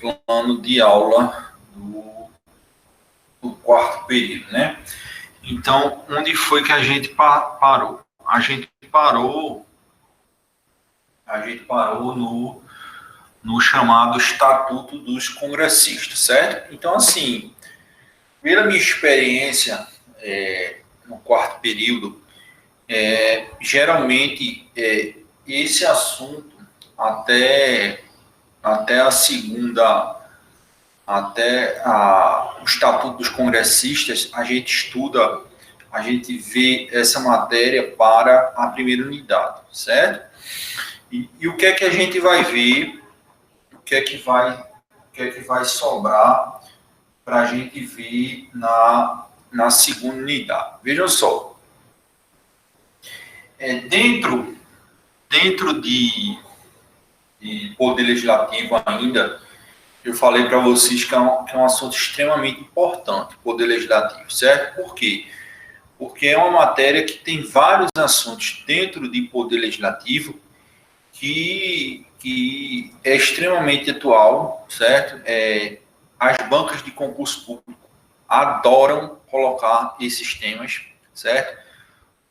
nosso plano de aula do quarto período, né? Então, onde foi que a gente parou? A gente parou no chamado Estatuto dos Congressistas, certo? Então, assim, pela minha experiência no quarto período, geralmente esse assunto até a segunda, o Estatuto dos Congressistas, a gente estuda, a gente vê essa matéria para a primeira unidade, certo? E o que é que a gente vai ver, o que é que vai sobrar para a gente ver na segunda unidade. Vejam só, dentro de poder legislativo ainda, eu falei para vocês que é um assunto extremamente importante, poder legislativo, certo? Por quê? Porque é uma matéria que tem vários assuntos dentro de poder legislativo que é extremamente atual, certo? As bancas de concurso público adoram colocar esses temas, certo?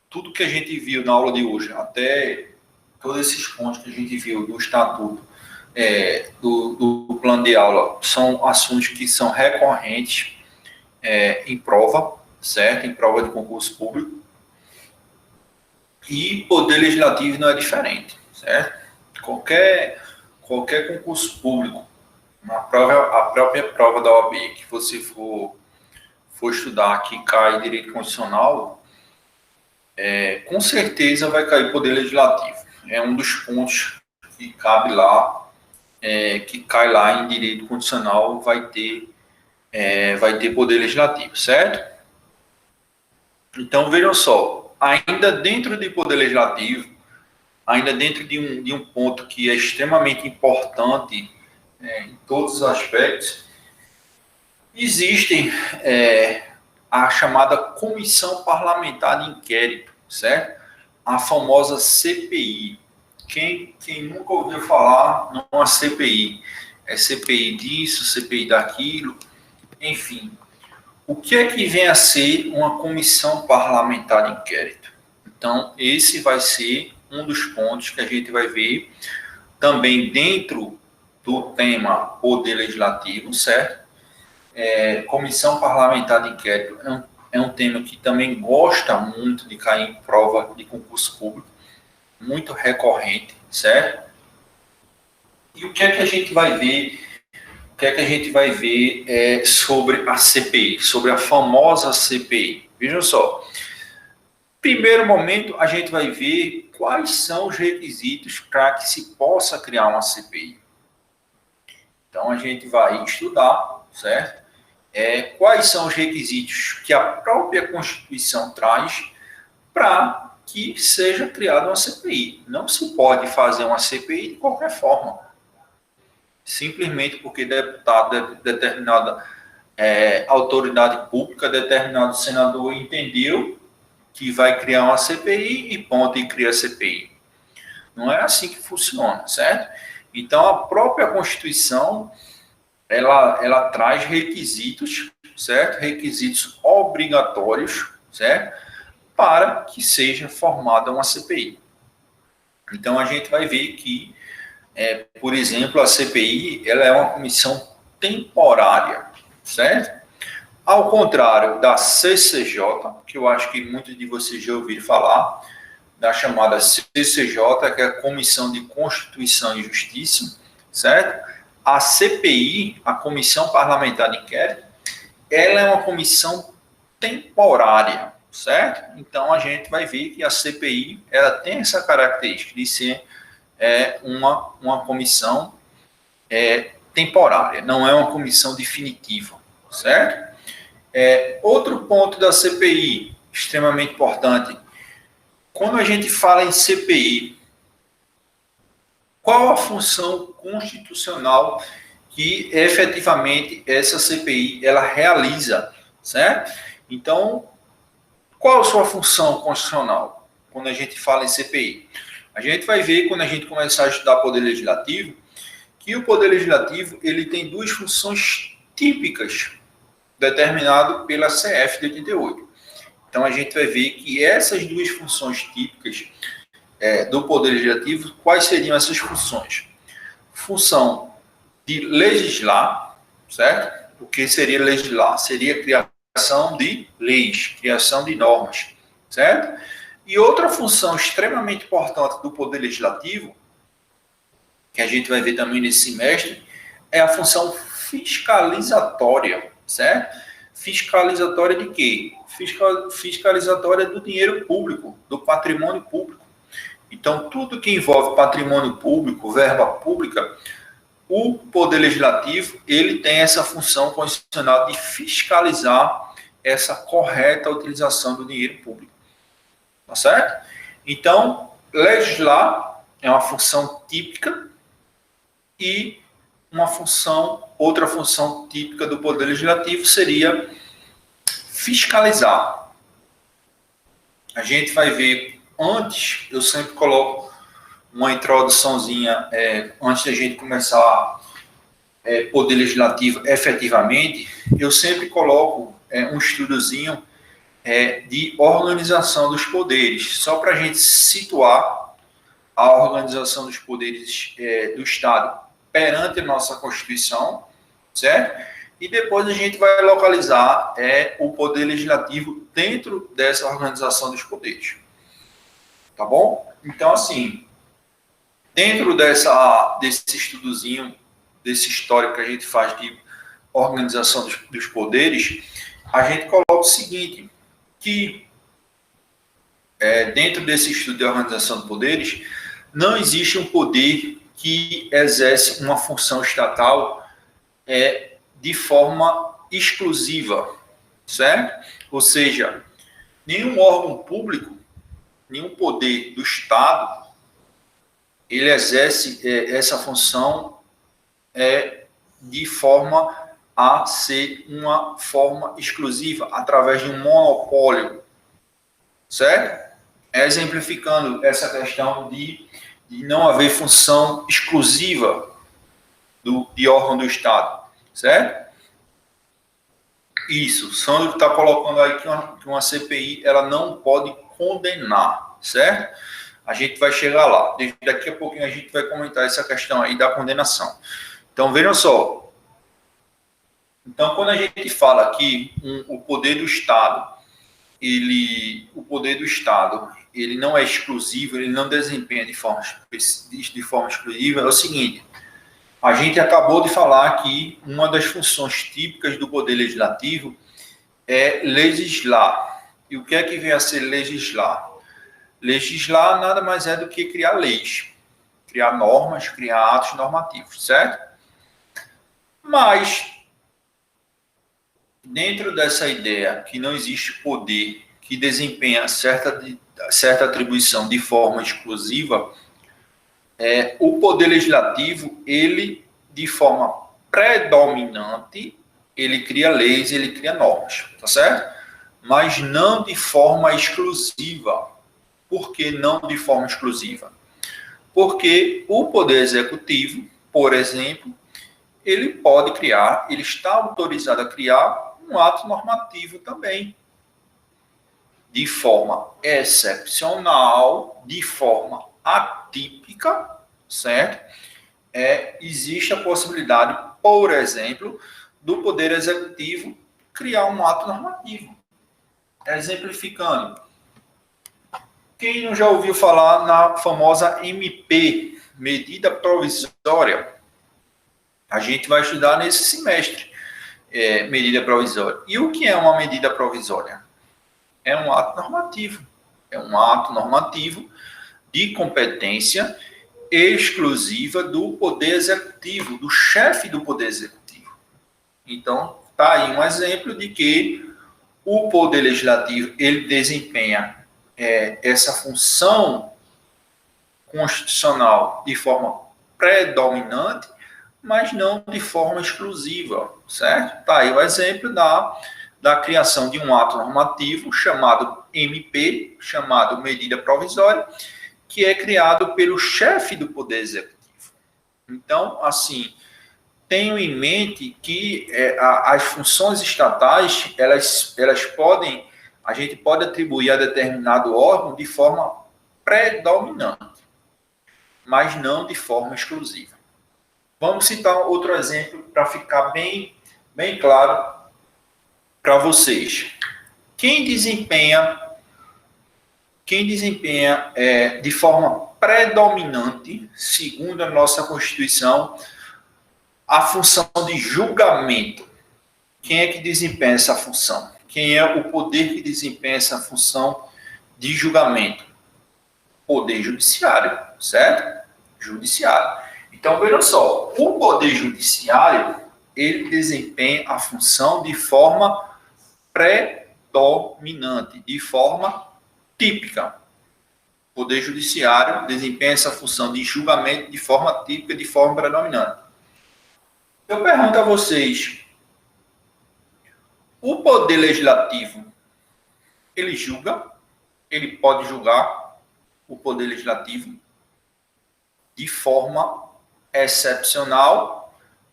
Tudo que a gente viu na aula de hoje, até todos esses pontos que a gente viu do estatuto, do plano de aula, são assuntos que são recorrentes em prova, certo? Em prova de concurso público. E poder legislativo não é diferente, certo? Qualquer concurso público, a própria prova da OAB que você for estudar, que cai direito constitucional, com certeza vai cair poder legislativo. É um dos pontos que cabe lá, que cai lá em direito constitucional, vai ter poder legislativo, certo? Então, vejam só, ainda dentro de poder legislativo, ainda dentro de um ponto que é extremamente importante em todos os aspectos, existem a chamada Comissão Parlamentar de Inquérito, certo? A famosa CPI. Quem nunca ouviu falar numa CPI? É CPI disso, CPI daquilo, enfim. O que é que vem a ser uma Comissão Parlamentar de Inquérito? Então, esse vai ser um dos pontos que a gente vai ver também dentro do tema Poder Legislativo, certo? Comissão Parlamentar de Inquérito é um tema que também gosta muito de cair em prova de concurso público, muito recorrente, certo? E o que é que a gente vai ver? O que é que a gente vai ver sobre a CPI, sobre a famosa CPI? Vejam só. Primeiro momento, a gente vai ver quais são os requisitos para que se possa criar uma CPI. Então, a gente vai estudar, certo? Quais são os requisitos que a própria Constituição traz para que seja criada uma CPI. Não se pode fazer uma CPI de qualquer forma. Simplesmente porque deputado, determinada autoridade pública, determinado senador entendeu que vai criar uma CPI e ponto, e cria a CPI. Não é assim que funciona, certo? Então, a própria Constituição, ela traz requisitos, certo? Requisitos obrigatórios, certo? Para que seja formada uma CPI. Então, a gente vai ver que, por exemplo, a CPI, ela é uma comissão temporária, certo? Ao contrário da CCJ, que eu acho que muitos de vocês já ouviram falar, da chamada CCJ, que é a Comissão de Constituição e Justiça, certo? A CPI, a Comissão Parlamentar de Inquérito, ela é uma comissão temporária, certo? Então, a gente vai ver que a CPI, ela tem essa característica de ser uma comissão temporária, não é uma comissão definitiva, certo? Outro ponto da CPI, extremamente importante, quando a gente fala em CPI, qual a função constitucional que efetivamente essa CPI ela realiza, certo? Então, qual a sua função constitucional quando a gente fala em CPI? A gente vai ver, quando a gente começar a estudar Poder Legislativo, que o Poder Legislativo ele tem duas funções típicas determinado pela CF de 88. Então, a gente vai ver que essas duas funções típicas do Poder Legislativo, quais seriam essas funções? Função de legislar, certo? O que seria legislar? Seria criação de leis, criação de normas, certo? E outra função extremamente importante do Poder Legislativo, que a gente vai ver também nesse semestre, é a função fiscalizatória, certo? Fiscalizatória de quê? Fiscalizatória do dinheiro público, do patrimônio público. Então, tudo que envolve patrimônio público, verba pública, o Poder Legislativo, ele tem essa função constitucional de fiscalizar essa correta utilização do dinheiro público. Tá certo? Então, legislar é uma função típica e outra função típica do Poder Legislativo seria fiscalizar. A gente vai ver, antes, eu sempre coloco uma introduçãozinha, antes da gente começar Poder Legislativo efetivamente, eu sempre coloco um estudozinho de organização dos poderes, só para a gente situar a organização dos poderes do Estado perante a nossa Constituição, certo? E depois a gente vai localizar o Poder Legislativo dentro dessa organização dos poderes. Tá bom? Então, assim, dentro desse estudozinho, desse histórico que a gente faz de organização dos poderes, a gente coloca o seguinte, que dentro desse estudo de organização de poderes, não existe um poder que exerce uma função estatal de forma exclusiva, certo? Ou seja, nenhum órgão público, nenhum poder do Estado, ele exerce essa função de forma a ser uma forma exclusiva, através de um monopólio, certo? Exemplificando essa questão de não haver função exclusiva de órgão do Estado, certo? Isso, Sandro está colocando aí que uma CPI ela não pode condenar, certo? A gente vai chegar lá. Daqui a pouquinho a gente vai comentar essa questão aí da condenação. Então, vejam só. Então, quando a gente fala que o poder do Estado, ele não é exclusivo, ele não desempenha de forma exclusiva, é o seguinte, a gente acabou de falar que uma das funções típicas do Poder Legislativo é legislar. E o que é que vem a ser legislar? Legislar nada mais é do que criar leis, criar normas, criar atos normativos, certo? Mas, dentro dessa ideia que não existe poder que desempenha certa atribuição de forma exclusiva, o Poder Legislativo, ele, de forma predominante, ele cria leis, ele cria normas, tá certo? Mas não de forma exclusiva. Por que não de forma exclusiva? Porque o Poder Executivo, por exemplo, ele pode criar, ele está autorizado a criar um ato normativo também, de forma excepcional, de forma atípica, certo? Existe a possibilidade, por exemplo, do Poder Executivo criar um ato normativo. Exemplificando, quem não já ouviu falar na famosa MP, Medida Provisória? A gente vai estudar nesse semestre, medida provisória. E o que é uma medida provisória? É um ato normativo. É um ato normativo de competência exclusiva do Poder Executivo, do chefe do Poder Executivo. Então, está aí um exemplo de que o Poder Legislativo ele desempenha essa função constitucional de forma predominante, mas não de forma exclusiva, certo? Está aí o exemplo da criação de um ato normativo chamado MP, chamado Medida Provisória, que é criado pelo chefe do Poder Executivo. Então, assim, tenho em mente que as funções estatais, elas podem, a gente pode atribuir a determinado órgão de forma predominante, mas não de forma exclusiva. Vamos citar outro exemplo para ficar bem claro para vocês. Quem desempenha de forma predominante, segundo a nossa Constituição, a função de julgamento. Quem é que desempenha essa função? Quem é o poder que desempenha essa função de julgamento? Poder judiciário, certo? Judiciário. Então, veja só, o poder judiciário, ele desempenha a função de forma predominante, de forma típica. O poder judiciário desempenha essa função de julgamento de forma típica, de forma predominante. Eu pergunto a vocês, o poder legislativo, ele julga? Ele pode julgar o poder legislativo de forma excepcional,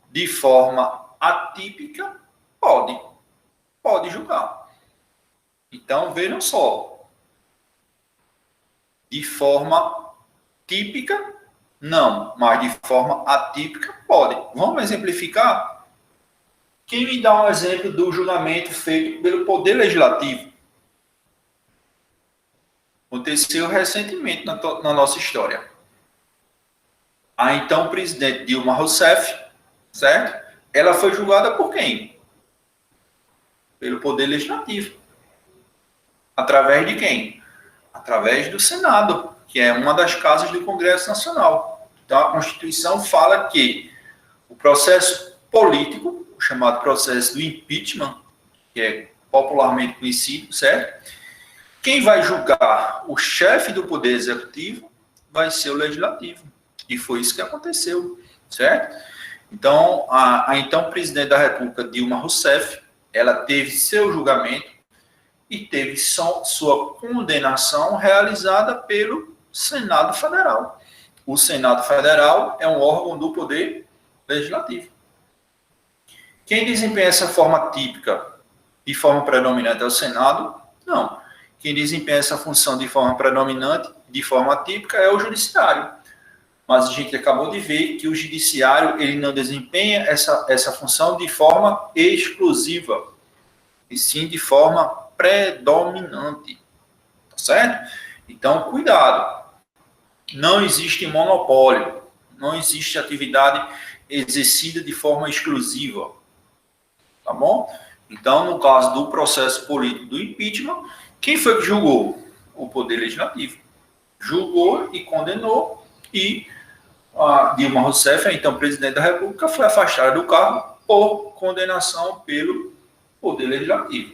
de forma atípica? Pode julgar. Então, vejam só, de forma típica, não, mas de forma atípica, pode. Vamos exemplificar? Quem me dá um exemplo do julgamento feito pelo Poder Legislativo? Aconteceu recentemente na nossa história. A então presidente Dilma Rousseff, certo? Ela foi julgada por quem? Pelo Poder Legislativo. Através de quem? Através do Senado, que é uma das casas do Congresso Nacional. Então, a Constituição fala que o processo político, o chamado processo do impeachment, que é popularmente conhecido, certo? Quem vai julgar o chefe do Poder Executivo vai ser o Legislativo. E foi isso que aconteceu, certo? Então, a então presidente da República, Dilma Rousseff, ela teve seu julgamento e teve sua condenação realizada pelo Senado Federal. O Senado Federal é um órgão do Poder Legislativo. Quem desempenha essa forma típica de forma predominante é o Senado? Não. Quem desempenha essa função de forma predominante, de forma típica, é o Judiciário. Mas a gente acabou de ver que o Judiciário ele não desempenha essa função de forma exclusiva, e sim de forma predominante. Tá certo? Então, cuidado. Não existe monopólio, não existe atividade exercida de forma exclusiva. Tá bom? Então, no caso do processo político do impeachment, quem foi que julgou? O Poder Legislativo. Julgou e condenou, e a Dilma Rousseff, então presidente da República, foi afastada do cargo por condenação pelo Poder Legislativo.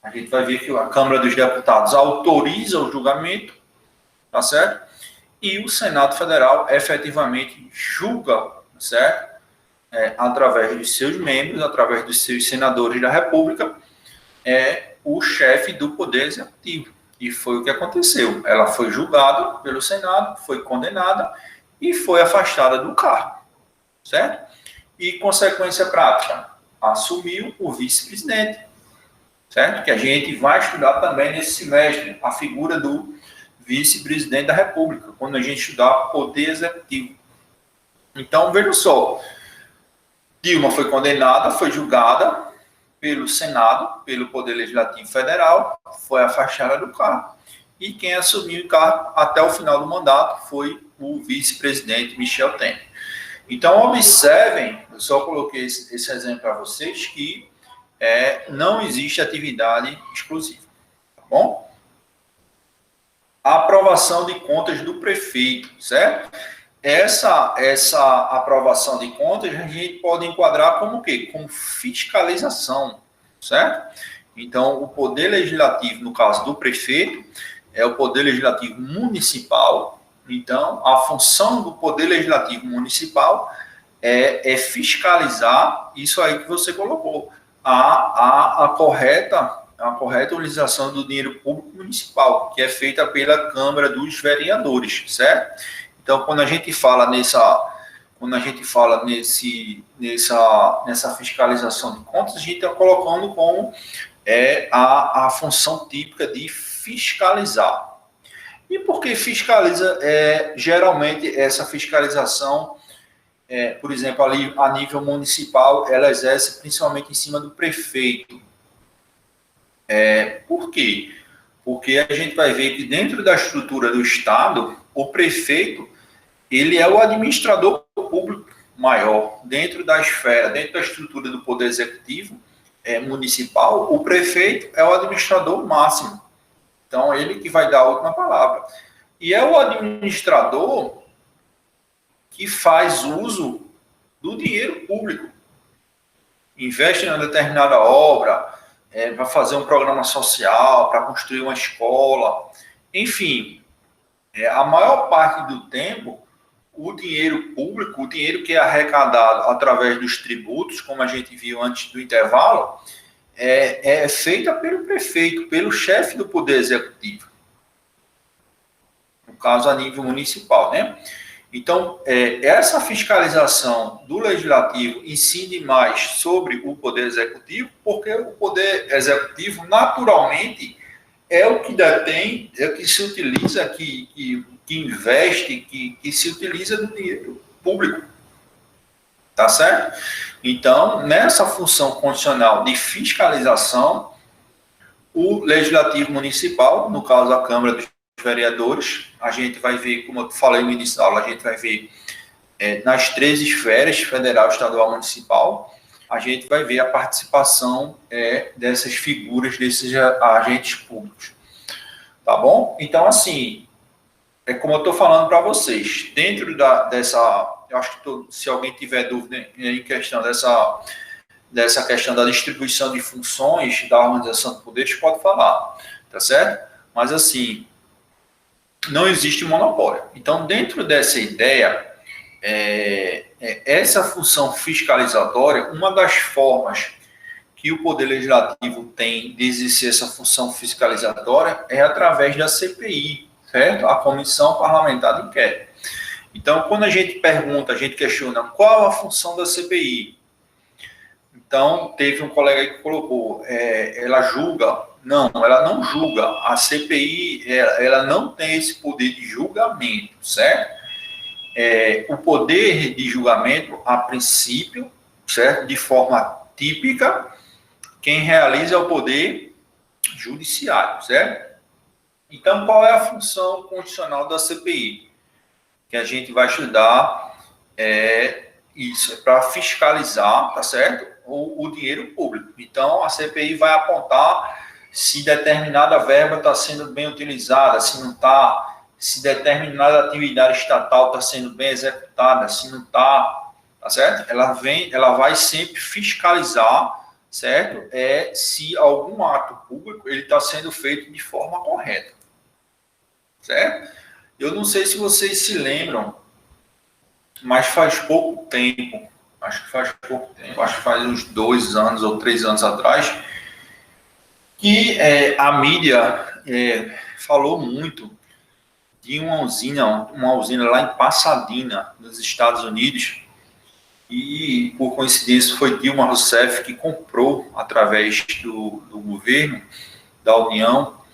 A gente vai ver que a Câmara dos Deputados autoriza o julgamento, tá certo? E o Senado Federal efetivamente julga, certo? Através dos seus membros, através dos seus senadores da República, o chefe do Poder Executivo. E foi o que aconteceu. Ela foi julgada pelo Senado, foi condenada e foi afastada do cargo, certo? E consequência prática, assumiu o vice-presidente, certo? Que a gente vai estudar também nesse semestre, a figura do vice-presidente da República, quando a gente estudar Poder Executivo. Então, veja só, Dilma foi condenada, foi julgada pelo Senado, pelo Poder Legislativo Federal, foi afastada do cargo, e quem assumiu o cargo até o final do mandato foi o vice-presidente Michel Temer. Então, observem, eu só coloquei esse exemplo para vocês, que não existe atividade exclusiva, tá bom? A aprovação de contas do prefeito, certo? Essa aprovação de contas a gente pode enquadrar como o quê? Como fiscalização, certo? Então, o Poder Legislativo, no caso do prefeito, é o Poder Legislativo Municipal. Então, a função do Poder Legislativo Municipal é fiscalizar isso aí que você colocou, a correta utilização do dinheiro público municipal, que é feita pela Câmara dos Vereadores, certo? Então, quando a gente fala quando a gente fala nessa fiscalização de contas, a gente está colocando como a função típica de fiscalizar. E por que fiscaliza? Geralmente, essa fiscalização, por exemplo, ali a nível municipal, ela exerce principalmente em cima do prefeito. Por quê? Porque a gente vai ver que dentro da estrutura do Estado, o prefeito, ele é o administrador público maior. Dentro da esfera, dentro da estrutura do Poder Executivo municipal, o prefeito é o administrador máximo. Então, ele que vai dar a última palavra. E é o administrador que faz uso do dinheiro público. Investe em uma determinada obra, para fazer um programa social, para construir uma escola. Enfim, a maior parte do tempo, o dinheiro público, o dinheiro que é arrecadado através dos tributos, como a gente viu antes do intervalo, é feita pelo prefeito, pelo chefe do Poder Executivo. No caso, a nível municipal, né? Então, essa fiscalização do Legislativo incide mais sobre o Poder Executivo, porque o Poder Executivo, naturalmente, é o que detém, é o que se utiliza, que investe, que se utiliza do dinheiro público. Tá certo? Então, nessa função constitucional de fiscalização, o Legislativo Municipal, no caso a Câmara dos Vereadores, a gente vai ver, como eu falei no início da aula, a gente vai ver nas 3 esferas, federal, estadual, municipal, a gente vai ver a participação dessas figuras, desses agentes públicos. Tá bom? Então, assim, como eu estou falando para vocês, dentro dessa... Eu acho que se alguém tiver dúvida em questão dessa questão da distribuição de funções da organização de poderes, pode falar, tá certo? Mas, assim, não existe monopólio. Então, dentro dessa ideia, essa função fiscalizatória, uma das formas que o Poder Legislativo tem de exercer essa função fiscalizatória é através da CPI, certo? A Comissão Parlamentar de Inquérito. Então, quando a gente pergunta, a gente questiona qual a função da CPI. Então, teve um colega aí que colocou, ela julga. Não, ela não julga. A CPI, ela não tem esse poder de julgamento, certo? O poder de julgamento, a princípio, certo? De forma típica, quem realiza é o poder judiciário, certo? Então, qual é a função constitucional da CPI? Que a gente vai estudar isso, para fiscalizar, tá certo? O dinheiro público. Então, a CPI vai apontar se determinada verba está sendo bem utilizada, se não está, se determinada atividade estatal está sendo bem executada, se não está, tá certo? Ela vai sempre fiscalizar, certo? Se algum ato público ele está sendo feito de forma correta, certo? Eu não sei se vocês se lembram, mas faz pouco tempo, acho que faz uns 2 anos ou 3 anos atrás, que a mídia falou muito de uma usina lá em Pasadena, nos Estados Unidos, e por coincidência foi Dilma Rousseff que comprou, através do governo da União,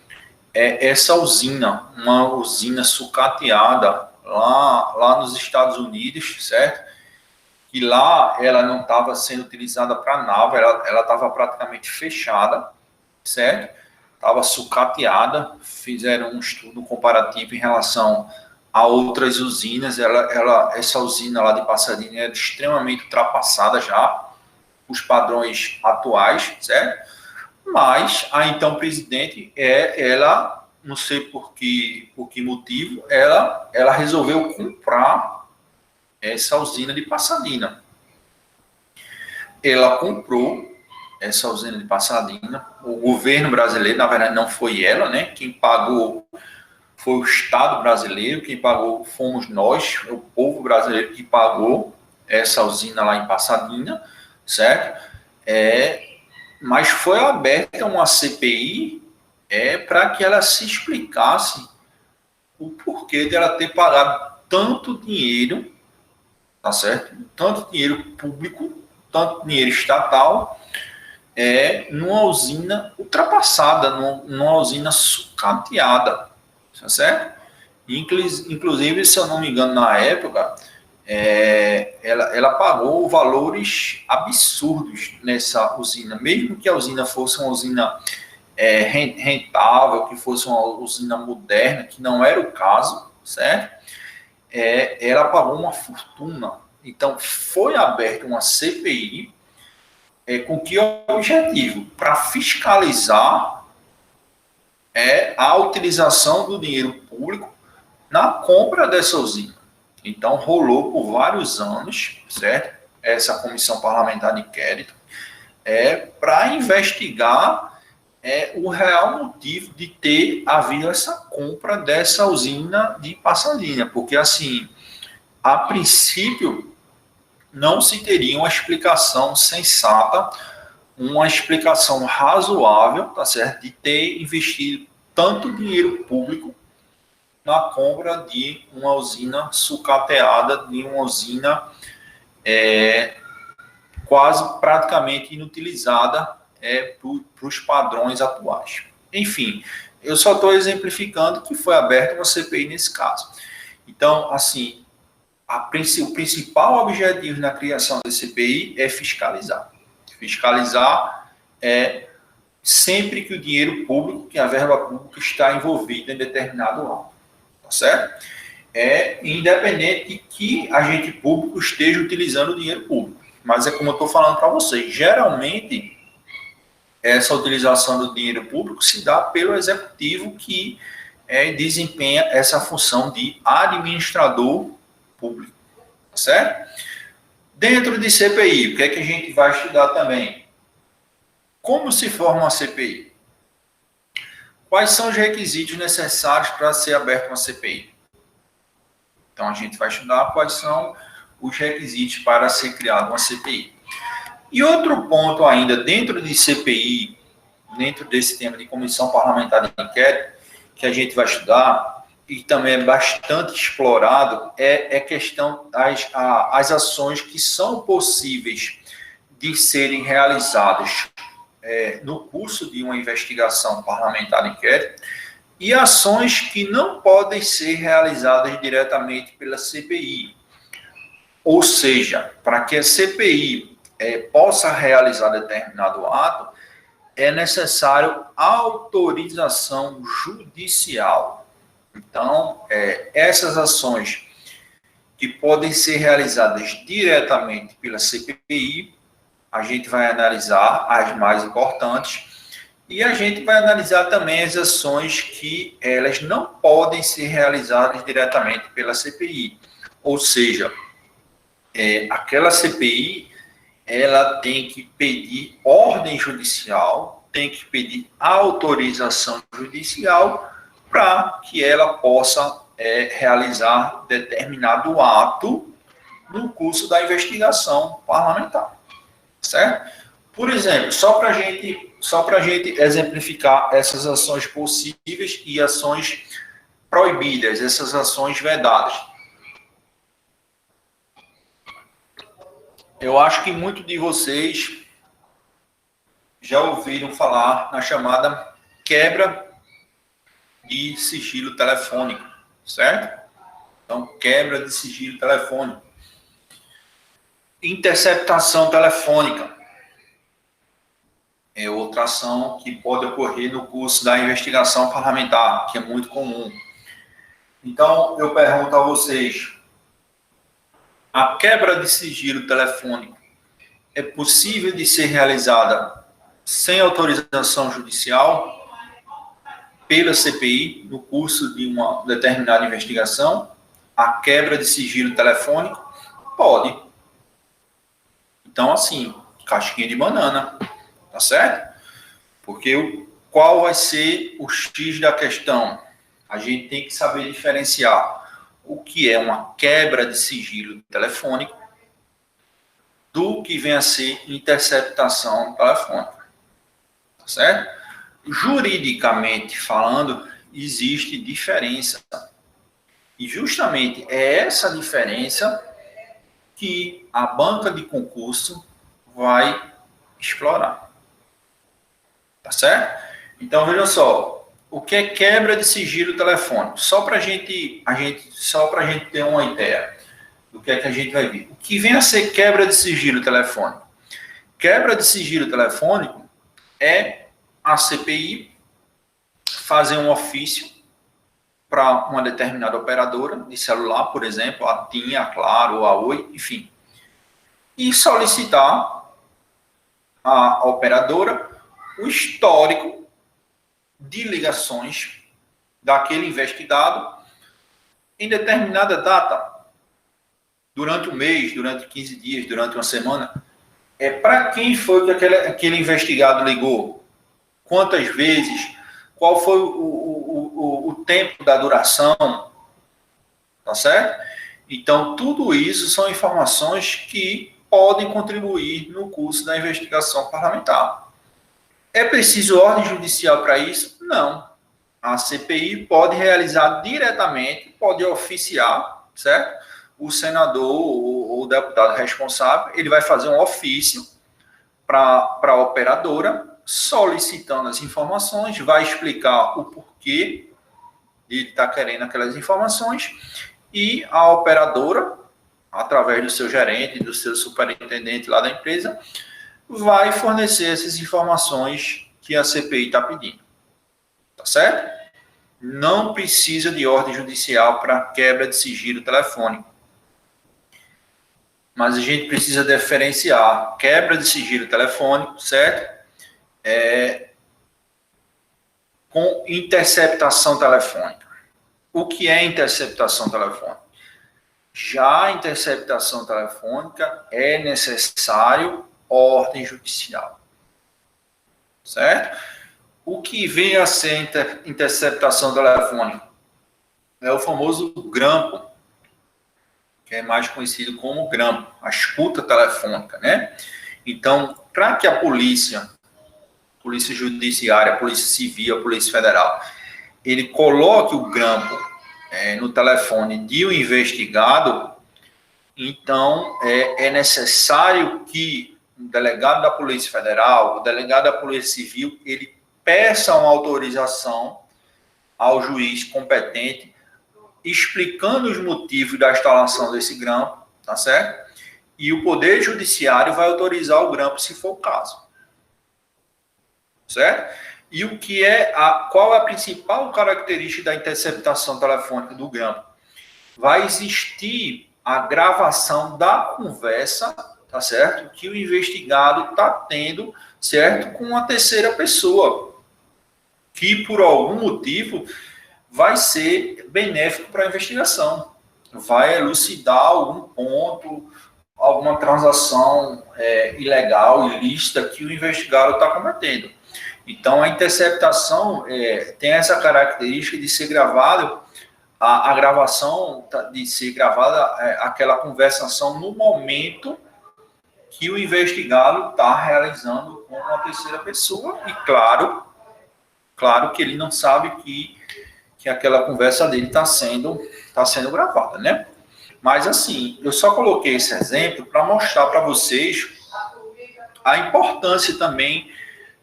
essa usina, uma usina sucateada lá nos Estados Unidos, certo? E lá ela não estava sendo utilizada para nada, ela estava praticamente fechada, certo? Estava sucateada, fizeram um estudo comparativo em relação a outras usinas, essa usina lá de Pasadena era extremamente ultrapassada já, os padrões atuais, certo? Mas a então presidente, ela, não sei por que motivo, ela resolveu comprar essa usina de Pasadena. Ela comprou essa usina de Pasadena, o governo brasileiro, na verdade não foi ela, né? Quem pagou foi o Estado brasileiro, quem pagou fomos nós, o povo brasileiro que pagou essa usina lá em Pasadena, certo? Mas foi aberta uma CPI para que ela se explicasse o porquê dela ter pagado tanto dinheiro tá certo? Tanto dinheiro público, tanto dinheiro estatal, numa usina ultrapassada, numa usina sucateada, tá certo? Inclusive, se eu não me engano, na época, ela pagou valores absurdos nessa usina, mesmo que a usina fosse uma usina rentável, que fosse uma usina moderna, que não era o caso, certo? Ela pagou uma fortuna. Então, foi aberta uma CPI com que objetivo? Para fiscalizar a utilização do dinheiro público na compra dessa usina. Então, rolou por vários anos, certo? Essa comissão parlamentar de inquérito para investigar o real motivo de ter havido essa compra dessa usina de Passalinha, porque, assim, a princípio, não se teria uma explicação sensata, uma explicação razoável, tá certo? De ter investido tanto dinheiro público na compra de uma usina sucateada, de uma usina quase praticamente inutilizada para os padrões atuais. Enfim, eu só estou exemplificando que foi aberta uma CPI nesse caso. Então, assim, o principal objetivo na criação da CPI é fiscalizar. Fiscalizar sempre que o dinheiro público, que a verba pública está envolvida em determinado âmbito, tá certo? Independente de que agente público esteja utilizando o dinheiro público. Mas é como eu estou falando para vocês, geralmente essa utilização do dinheiro público se dá pelo executivo que desempenha essa função de administrador público, tá certo? Dentro de CPI, o que é que a gente vai estudar também? Como se forma uma CPI? Quais são os requisitos necessários para ser aberta uma CPI? Então, a gente vai estudar quais são os requisitos para ser criada uma CPI. E outro ponto ainda, dentro de CPI, dentro desse tema de Comissão Parlamentar de Inquérito, que a gente vai estudar, e também é bastante explorado, é questão das ações que são possíveis de serem realizadas no curso de uma investigação parlamentar de inquérito, e ações que não podem ser realizadas diretamente pela CPI. Ou seja, para que a CPI possa realizar determinado ato, é necessário autorização judicial. Então, essas ações que podem ser realizadas diretamente pela CPI, a gente vai analisar as mais importantes e a gente vai analisar também as ações que elas não podem ser realizadas diretamente pela CPI. Ou seja, aquela CPI, ela tem que pedir ordem judicial, tem que pedir autorização judicial para que ela possa realizar determinado ato no curso da investigação parlamentar, certo? Por exemplo, só para a gente exemplificar essas ações possíveis e ações proibidas, essas ações vedadas. Eu acho que muitos de vocês já ouviram falar na chamada quebra de sigilo telefônico, certo? Então, quebra de sigilo telefônico. Interceptação telefônica é outra ação que pode ocorrer no curso da investigação parlamentar, que é muito comum. Então, eu pergunto a vocês, a quebra de sigilo telefônico é possível de ser realizada sem autorização judicial pela CPI no curso de uma determinada investigação? A quebra de sigilo telefônico? Pode. Então, assim, casquinha de banana, tá certo? Porque qual vai ser o X da questão? A gente tem que saber diferenciar o que é uma quebra de sigilo telefônico do que vem a ser interceptação telefônica, tá certo? Juridicamente falando, existe diferença. E justamente é essa diferença que a banca de concurso vai explorar. Tá certo? Então, veja só, o que é quebra de sigilo telefônico? Só para a gente ter uma ideia do que é que a gente vai ver. O que vem a ser quebra de sigilo telefônico? Quebra de sigilo telefônico é a CPI fazer um ofício para uma determinada operadora de celular, por exemplo, a TIM, a Claro, a Oi, enfim, e solicitar à operadora o histórico de ligações daquele investigado em determinada data, durante um mês, durante 15 dias, durante uma semana. Para quem foi que aquele investigado ligou? Quantas vezes? Qual foi o tempo da duração? Tá certo? Então, tudo isso são informações que podem contribuir no curso da investigação parlamentar. É preciso ordem judicial para isso? Não. A CPI pode realizar diretamente, pode oficiar, certo? O senador ou o deputado responsável, ele vai fazer um ofício para a operadora, solicitando as informações, vai explicar o porquê ele está querendo aquelas informações, e a operadora, através do seu gerente, do seu superintendente lá da empresa, vai fornecer essas informações que a CPI está pedindo. Tá certo? Não precisa de ordem judicial para quebra de sigilo telefônico. Mas a gente precisa diferenciar quebra de sigilo telefônico, certo? Com interceptação telefônica. O que é interceptação telefônica? Já a interceptação telefônica é necessário ordem judicial. Certo? O que vem a ser interceptação telefônica? É o famoso grampo, que é mais conhecido como grampo, a escuta telefônica, né? Então, para que a polícia judiciária, a polícia civil, a polícia federal, ele coloque o grampo no telefone de um investigado, então é necessário que o delegado da Polícia Federal, o delegado da Polícia Civil, ele peça uma autorização ao juiz competente, explicando os motivos da instalação desse grampo, tá certo? E o Poder Judiciário vai autorizar o grampo, se for o caso. Certo? E qual é a principal característica da interceptação telefônica do grampo? Vai existir a gravação da conversa, tá certo? Que o investigado está tendo, certo? Com uma terceira pessoa, que por algum motivo vai ser benéfico para a investigação. Vai elucidar algum ponto, alguma transação ilegal, ilícita que o investigado está cometendo. Então, a interceptação tem essa característica de ser gravado, a gravação de ser gravada, aquela conversação no momento que o investigado está realizando com uma terceira pessoa, e claro que ele não sabe que aquela conversa dele está sendo gravada, né? Mas, assim, eu só coloquei esse exemplo para mostrar para vocês a importância também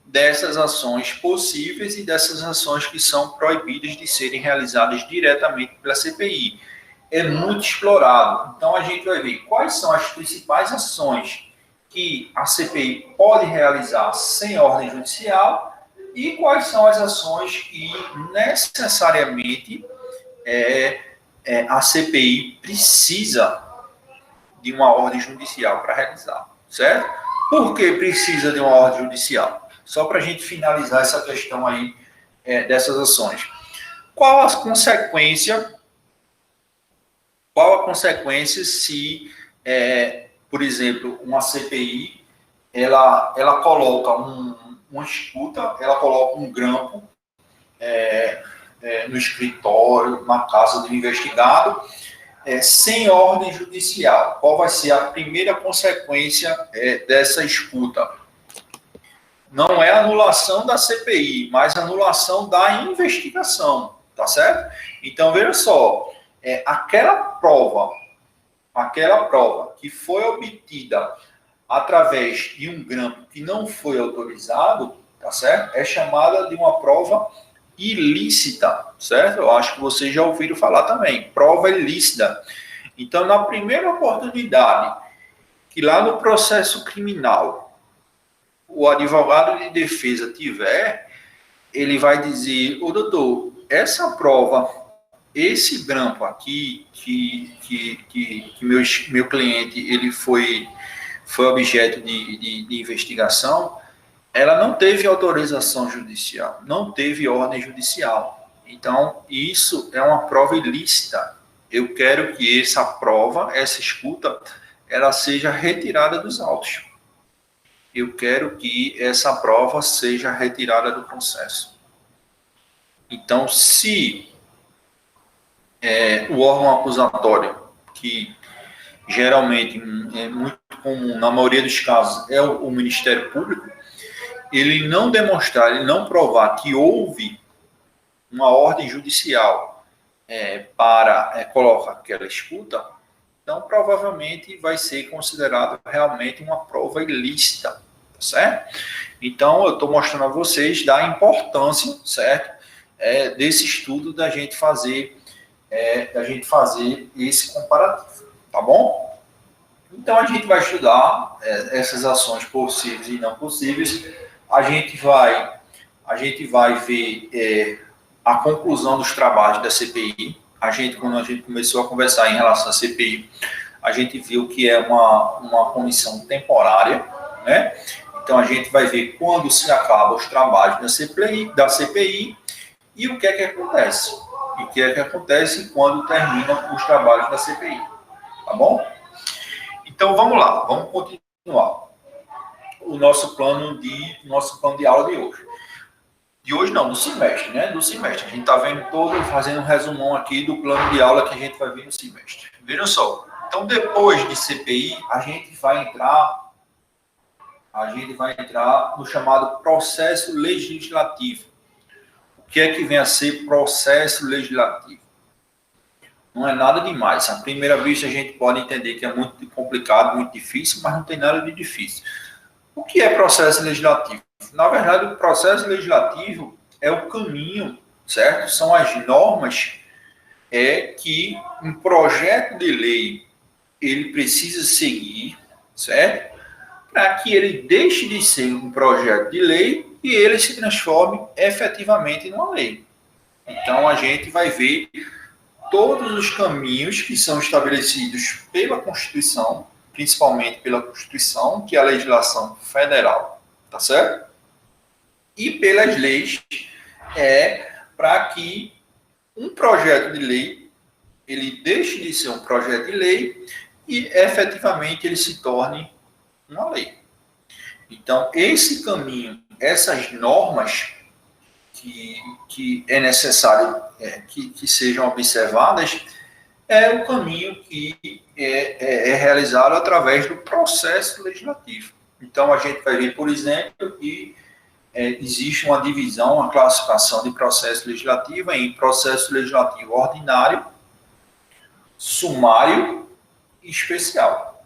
dessas ações possíveis e dessas ações que são proibidas de serem realizadas diretamente pela CPI. É muito explorado. Então, a gente vai ver quais são as principais ações que a CPI pode realizar sem ordem judicial e quais são as ações que necessariamente a CPI precisa de uma ordem judicial para realizar, certo? Por que precisa de uma ordem judicial? Só para a gente finalizar essa questão aí dessas ações. Qual a consequência se, por exemplo, uma CPI, ela coloca uma escuta, ela coloca um grampo no escritório, na casa do investigado, sem ordem judicial? Qual vai ser a primeira consequência dessa escuta? Não é anulação da CPI, mas anulação da investigação, tá certo? Então, veja só, aquela prova aquela prova que foi obtida através de um grampo que não foi autorizado, tá certo? É chamada de uma prova ilícita, certo? Eu acho que vocês já ouviram falar também, prova ilícita. Então, na primeira oportunidade que lá no processo criminal o advogado de defesa tiver, ele vai dizer, ô doutor, essa prova, esse grampo aqui que meu cliente ele foi objeto de investigação, ela não teve autorização judicial, não teve ordem judicial. Então, isso é uma prova ilícita. Eu quero que essa prova, essa escuta, ela seja retirada dos autos. Eu quero que essa prova seja retirada do processo. Então, se o órgão acusatório, que geralmente é muito comum, na maioria dos casos, é o Ministério Público, ele não demonstrar, ele não provar que houve uma ordem judicial para colocar aquela escuta, então provavelmente vai ser considerado realmente uma prova ilícita, tá certo? Então eu estou mostrando a vocês da importância, certo? Desse estudo da gente fazer esse comparativo, tá bom? Então a gente vai estudar essas ações possíveis e não possíveis. A gente vai ver a conclusão dos trabalhos da CPI. Quando a gente começou a conversar em relação à CPI, a gente viu que é uma comissão temporária, né? Então a gente vai ver quando se acabam os trabalhos da CPI e o que é que acontece. E o que é que acontece quando terminam os trabalhos da CPI. Tá bom? Então vamos lá, vamos continuar o nosso plano de aula de hoje. De hoje não, do semestre, né? Do semestre. A gente está vendo fazendo um resumão aqui do plano de aula que a gente vai ver no semestre. Vejam só. Então, depois de CPI, a gente vai entrar no chamado processo legislativo. O que é que vem a ser processo legislativo? Não é nada demais. À primeira vista, a gente pode entender que é muito complicado, muito difícil, mas não tem nada de difícil. O que é processo legislativo? Na verdade, o processo legislativo é o caminho, certo? São as normas que um projeto de lei ele precisa seguir, certo? Para que ele deixe de ser um projeto de lei e ele se transforme efetivamente numa lei. Então, a gente vai ver todos os caminhos que são estabelecidos pela Constituição, principalmente pela Constituição, que é a legislação federal, tá certo? E pelas leis, para que um projeto de lei, ele deixe de ser um projeto de lei e efetivamente ele se torne uma lei. Então, esse caminho, essas normas que é necessário que sejam observadas, é o caminho que é realizado através do processo legislativo. Então, a gente vai ver, por exemplo, que existe uma divisão, uma classificação de processo legislativo em processo legislativo ordinário, sumário e especial.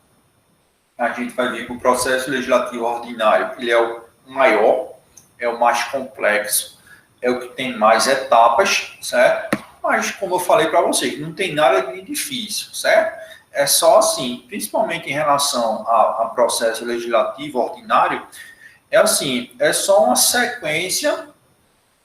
A gente vai ver que o processo legislativo ordinário ele é o maior, é o mais complexo, é o que tem mais etapas, certo? Mas, como eu falei para vocês, não tem nada de difícil, certo? É só assim, principalmente em relação a processo legislativo ordinário, é só uma sequência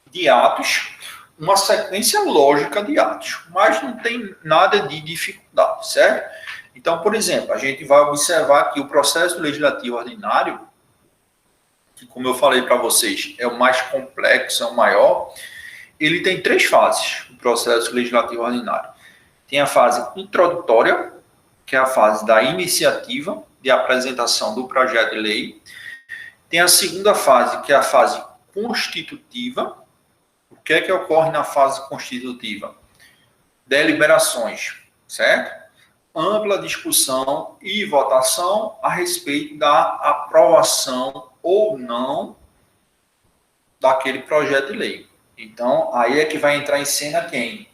de atos, uma sequência lógica de atos, mas não tem nada de dificuldade, certo? Então, por exemplo, a gente vai observar que o processo legislativo ordinário, que, como eu falei para vocês, é o mais complexo, é o maior, ele tem 3 fases, o processo legislativo ordinário. Tem a fase introdutória, que é a fase da iniciativa, de apresentação do projeto de lei. Tem a segunda fase, que é a fase constitutiva. O que é que ocorre na fase constitutiva? Deliberações, certo? Ampla discussão e votação a respeito da aprovação ou não daquele projeto de lei. Então, aí é que vai entrar em cena quem?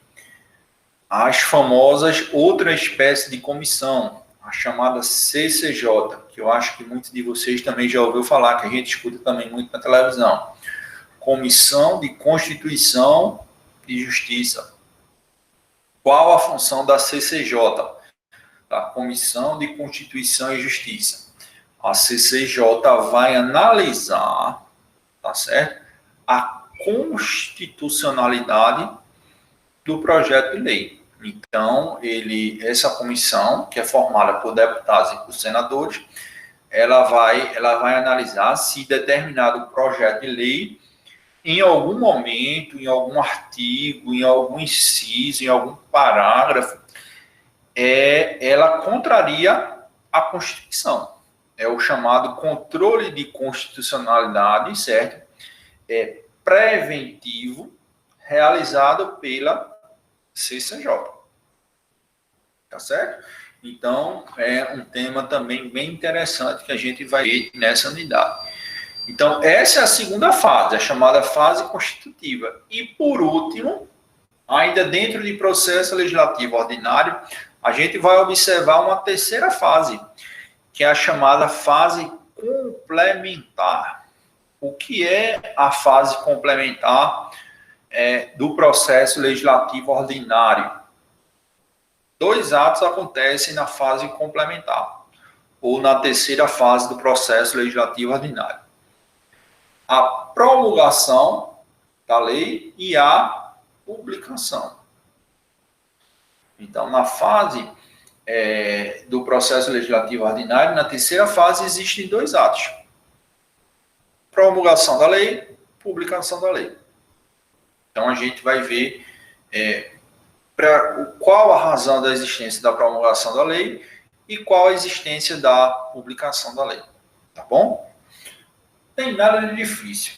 As famosas outra espécie de comissão, a chamada CCJ, que eu acho que muitos de vocês também já ouviram falar, que a gente escuta também muito na televisão. Comissão de Constituição e Justiça. Qual a função da CCJ? Da Comissão de Constituição e Justiça. A CCJ vai analisar, tá certo? A constitucionalidade do projeto de lei. Então, essa comissão, que é formada por deputados e por senadores, ela vai analisar se determinado projeto de lei, em algum momento, em algum artigo, em algum inciso, em algum parágrafo, ela contraria a Constituição. É o chamado controle de constitucionalidade, certo? Preventivo, realizado pela CCJ. Tá certo? Então, é um tema também bem interessante que a gente vai ver nessa unidade. Então, essa é a segunda fase, a chamada fase constitutiva. E, por último, ainda dentro de processo legislativo ordinário, a gente vai observar uma terceira fase, que é a chamada fase complementar. O que é a fase complementar do processo legislativo ordinário? 2 atos acontecem na fase complementar, ou na terceira fase do processo legislativo ordinário. A promulgação da lei e a publicação. Então, na fase do processo legislativo ordinário, na terceira fase, existem 2 atos. Promulgação da lei, publicação da lei. Então, a gente vai ver qual a razão da existência da promulgação da lei e qual a existência da publicação da lei. Tá bom? Não tem nada de difícil.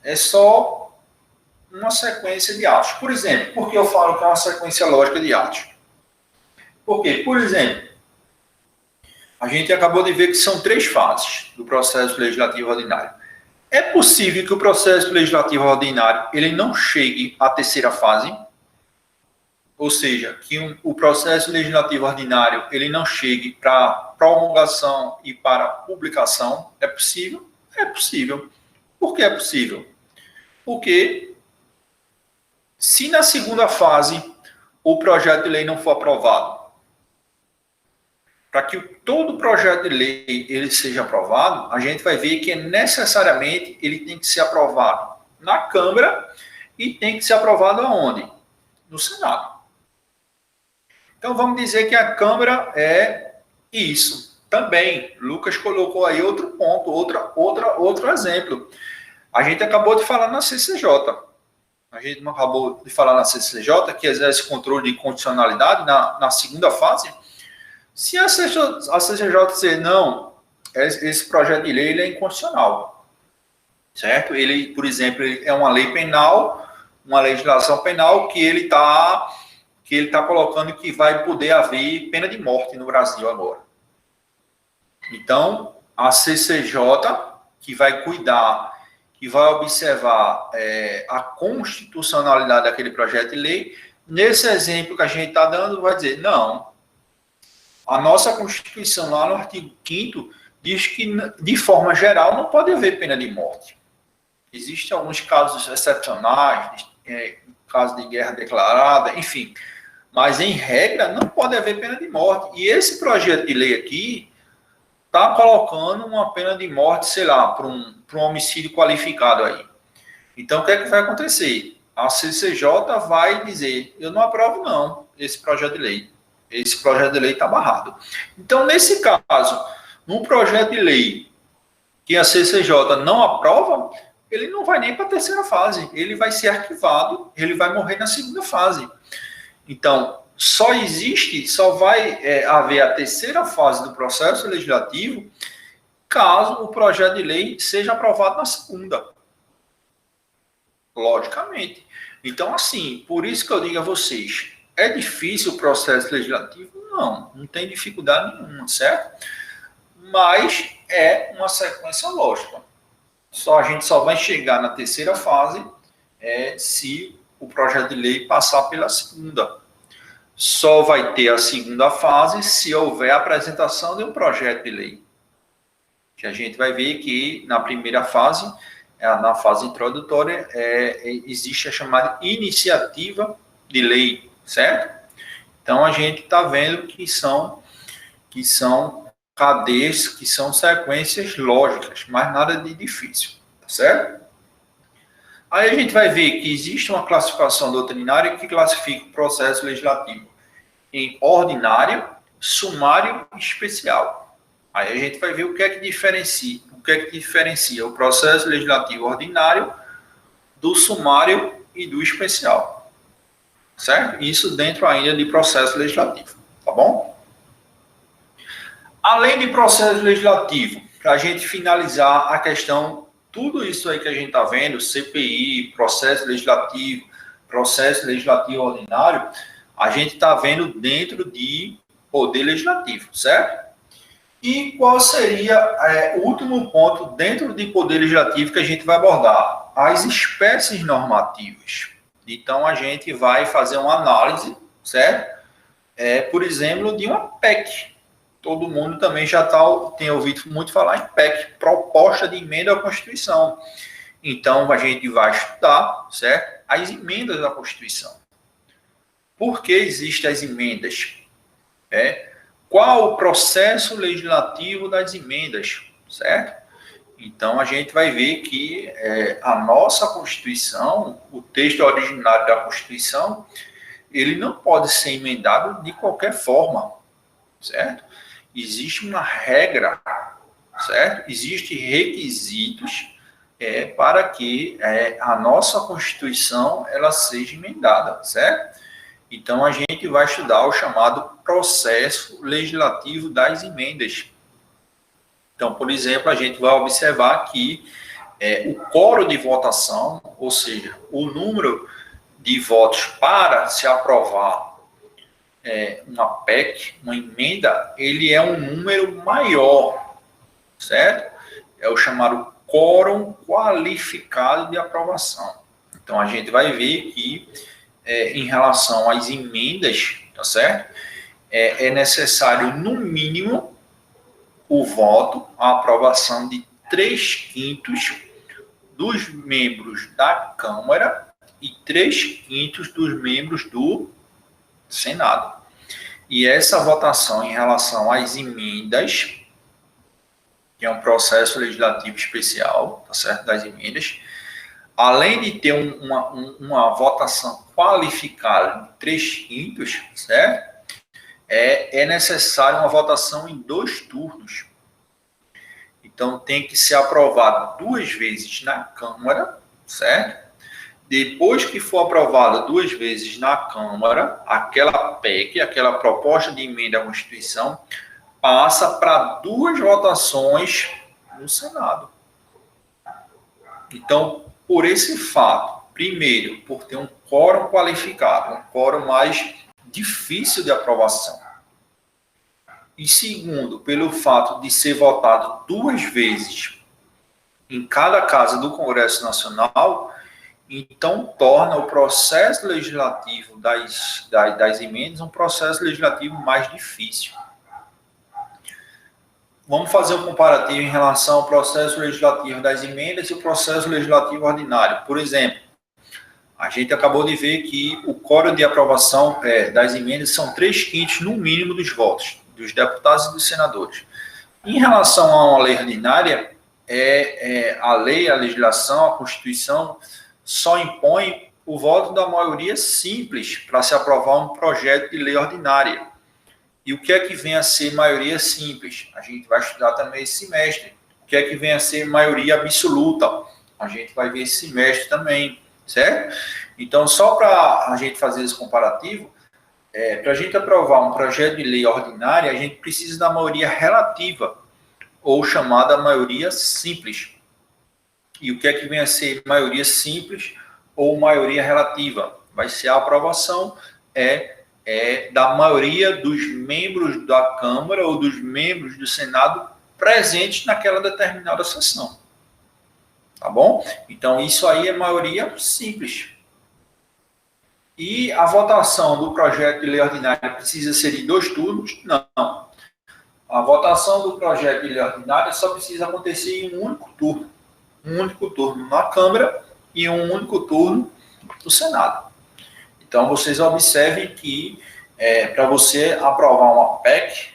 É só uma sequência de atos. Por exemplo, por que eu falo que é uma sequência lógica de atos? Porque, por exemplo, a gente acabou de ver que são 3 fases do processo legislativo ordinário. É possível que o processo legislativo ordinário ele não chegue à terceira fase? Ou seja, que o processo legislativo ordinário ele não chegue para promulgação e para publicação? É possível? É possível. Por que é possível? Porque se na segunda fase o projeto de lei não for aprovado, para que todo projeto de lei ele seja aprovado, a gente vai ver que necessariamente ele tem que ser aprovado na Câmara e tem que ser aprovado aonde? No Senado. Então vamos dizer que a Câmara é isso. Também, Lucas colocou aí outro ponto, outro exemplo. A gente acabou de falar na CCJ. A gente não acabou de falar na CCJ, que exerce controle de condicionalidade na segunda fase. Se a CCJ dizer, não, esse projeto de lei ele é inconstitucional, certo? Ele, por exemplo, ele é uma lei penal, uma legislação penal que ele está colocando que vai poder haver pena de morte no Brasil agora. Então, a CCJ, que vai cuidar, que vai observar a constitucionalidade daquele projeto de lei, nesse exemplo que a gente está dando, vai dizer, não, a nossa Constituição, lá no artigo 5º, diz que, de forma geral, não pode haver pena de morte. Existem alguns casos excepcionais, casos de guerra declarada, enfim. Mas, em regra, não pode haver pena de morte. E esse projeto de lei aqui está colocando uma pena de morte, sei lá, para um homicídio qualificado aí. Então, o que é que vai acontecer? A CCJ vai dizer, eu não aprovo, não, esse projeto de lei. Esse projeto de lei está barrado. Então, nesse caso, num projeto de lei que a CCJ não aprova, ele não vai nem para a terceira fase. Ele vai ser arquivado, ele vai morrer na segunda fase. Então, só vai haver a terceira fase do processo legislativo caso o projeto de lei seja aprovado na segunda. Logicamente. Então, assim, por isso que eu digo a vocês, é difícil o processo legislativo? Não tem dificuldade nenhuma, certo? Mas é uma sequência lógica. A gente só vai chegar na terceira fase se o projeto de lei passar pela segunda. só vai ter a segunda fase se houver a apresentação de um projeto de lei. Que a gente vai ver que na primeira fase, na fase introdutória, existe a chamada iniciativa de lei, certo? Então, a gente está vendo que são cadeias, que são sequências lógicas, mas nada de difícil, tá certo? Aí a gente vai ver que existe uma classificação doutrinária que classifica o processo legislativo em ordinário, sumário e especial. Aí a gente vai ver o que é que diferencia o processo legislativo ordinário do sumário e do especial. Certo? Isso dentro ainda de processo legislativo, tá bom? Além de processo legislativo, para a gente finalizar a questão, tudo isso aí que a gente está vendo, CPI, processo legislativo ordinário, a gente está vendo dentro de poder legislativo, certo? E qual seria o último ponto dentro de poder legislativo que a gente vai abordar? As espécies normativas. Então, a gente vai fazer uma análise, certo? Por exemplo, de uma PEC. Todo mundo também já tem ouvido muito falar em PEC, proposta de emenda à Constituição. Então, a gente vai estudar, certo? As emendas da Constituição. Por que existem as emendas? Qual o processo legislativo das emendas, certo? Então, a gente vai ver que a nossa Constituição, o texto originário da Constituição, ele não pode ser emendado de qualquer forma, certo? Existe uma regra, certo? Existem requisitos para que a nossa Constituição ela seja emendada, certo? Então, a gente vai estudar o chamado processo legislativo das emendas. Então, por exemplo, a gente vai observar que o quórum de votação, ou seja, o número de votos para se aprovar uma PEC, uma emenda, ele é um número maior, certo? É o chamado quórum qualificado de aprovação. Então, a gente vai ver que, em relação às emendas, tá certo? É necessário, no mínimo, o voto, a aprovação de 3/5 dos membros da Câmara e 3/5 dos membros do Senado. E essa votação em relação às emendas, que é um processo legislativo especial, tá certo, das emendas, além de ter uma votação qualificada de 3/5, certo? É necessário uma votação em 2 turnos. Então, tem que ser aprovado 2 vezes na Câmara, certo? Depois que for aprovada 2 vezes na Câmara, aquela PEC, aquela proposta de emenda à Constituição, passa para 2 votações no Senado. Então, por esse fato, primeiro, por ter um quórum qualificado, um quórum mais difícil de aprovação. E segundo, pelo fato de ser votado 2 vezes em cada casa do Congresso Nacional, então torna o processo legislativo das emendas um processo legislativo mais difícil. Vamos fazer um comparativo em relação ao processo legislativo das emendas e o processo legislativo ordinário. Por exemplo, a gente acabou de ver que o quórum de aprovação das emendas são 3/5 no mínimo dos votos, dos deputados e dos senadores. Em relação a uma lei ordinária, a lei, a legislação, a Constituição só impõe o voto da maioria simples para se aprovar um projeto de lei ordinária. E o que é que vem a ser maioria simples? A gente vai estudar também esse semestre. O que é que vem a ser maioria absoluta? A gente vai ver esse semestre também, certo? Então, só para a gente fazer esse comparativo, para a gente aprovar um projeto de lei ordinária, a gente precisa da maioria relativa, ou chamada maioria simples. E o que é que vem a ser maioria simples ou maioria relativa? Vai ser a aprovação da maioria dos membros da Câmara ou dos membros do Senado presentes naquela determinada sessão. Tá bom? Então, isso aí é maioria simples. E a votação do projeto de lei ordinária precisa ser em 2 turnos? Não. A votação do projeto de lei ordinária só precisa acontecer em um único turno. Um único turno na Câmara e um único turno no Senado. Então, vocês observem que para você aprovar uma PEC,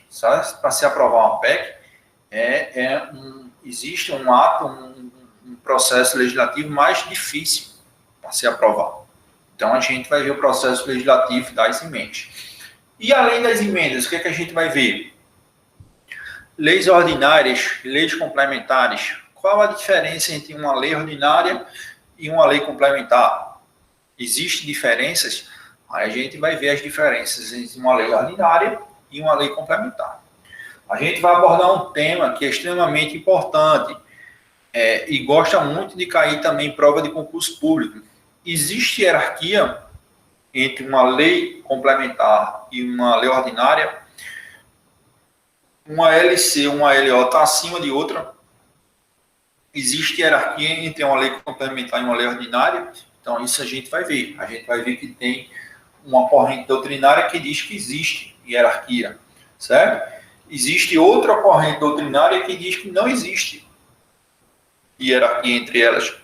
para se aprovar uma PEC, existe um ato, um processo legislativo mais difícil para se aprovar. Então, a gente vai ver o processo legislativo das emendas. E além das emendas, o que a gente vai ver? Leis ordinárias, leis complementares. Qual a diferença entre uma lei ordinária e uma lei complementar? Existem diferenças? Aí a gente vai ver as diferenças entre uma lei ordinária e uma lei complementar. A gente vai abordar um tema que é extremamente importante e gosta muito de cair também em prova de concurso público. Existe hierarquia entre uma lei complementar e uma lei ordinária? Uma LC, uma LO está acima de outra? Existe hierarquia entre uma lei complementar e uma lei ordinária? Então, isso a gente vai ver. A gente vai ver que tem uma corrente doutrinária que diz que existe hierarquia, certo? Existe outra corrente doutrinária que diz que não existe hierarquia entre elas.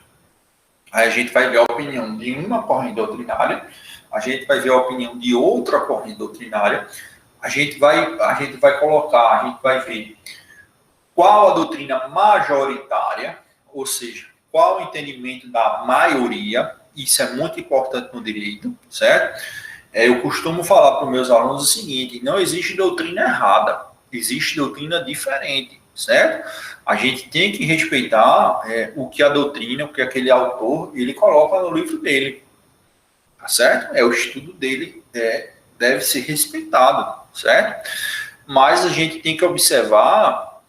Aí a gente vai ver a opinião de uma corrente doutrinária, a gente vai ver a opinião de outra corrente doutrinária, a gente vai colocar, a gente vai ver qual a doutrina majoritária, ou seja, qual o entendimento da maioria. Isso é muito importante no direito, certo? Eu costumo falar para os meus alunos o seguinte: não existe doutrina errada, existe doutrina diferente, certo? A gente tem que respeitar o que a doutrina, o que aquele autor, ele coloca no livro dele, tá certo? O estudo dele deve ser respeitado, certo? Mas a gente tem que observar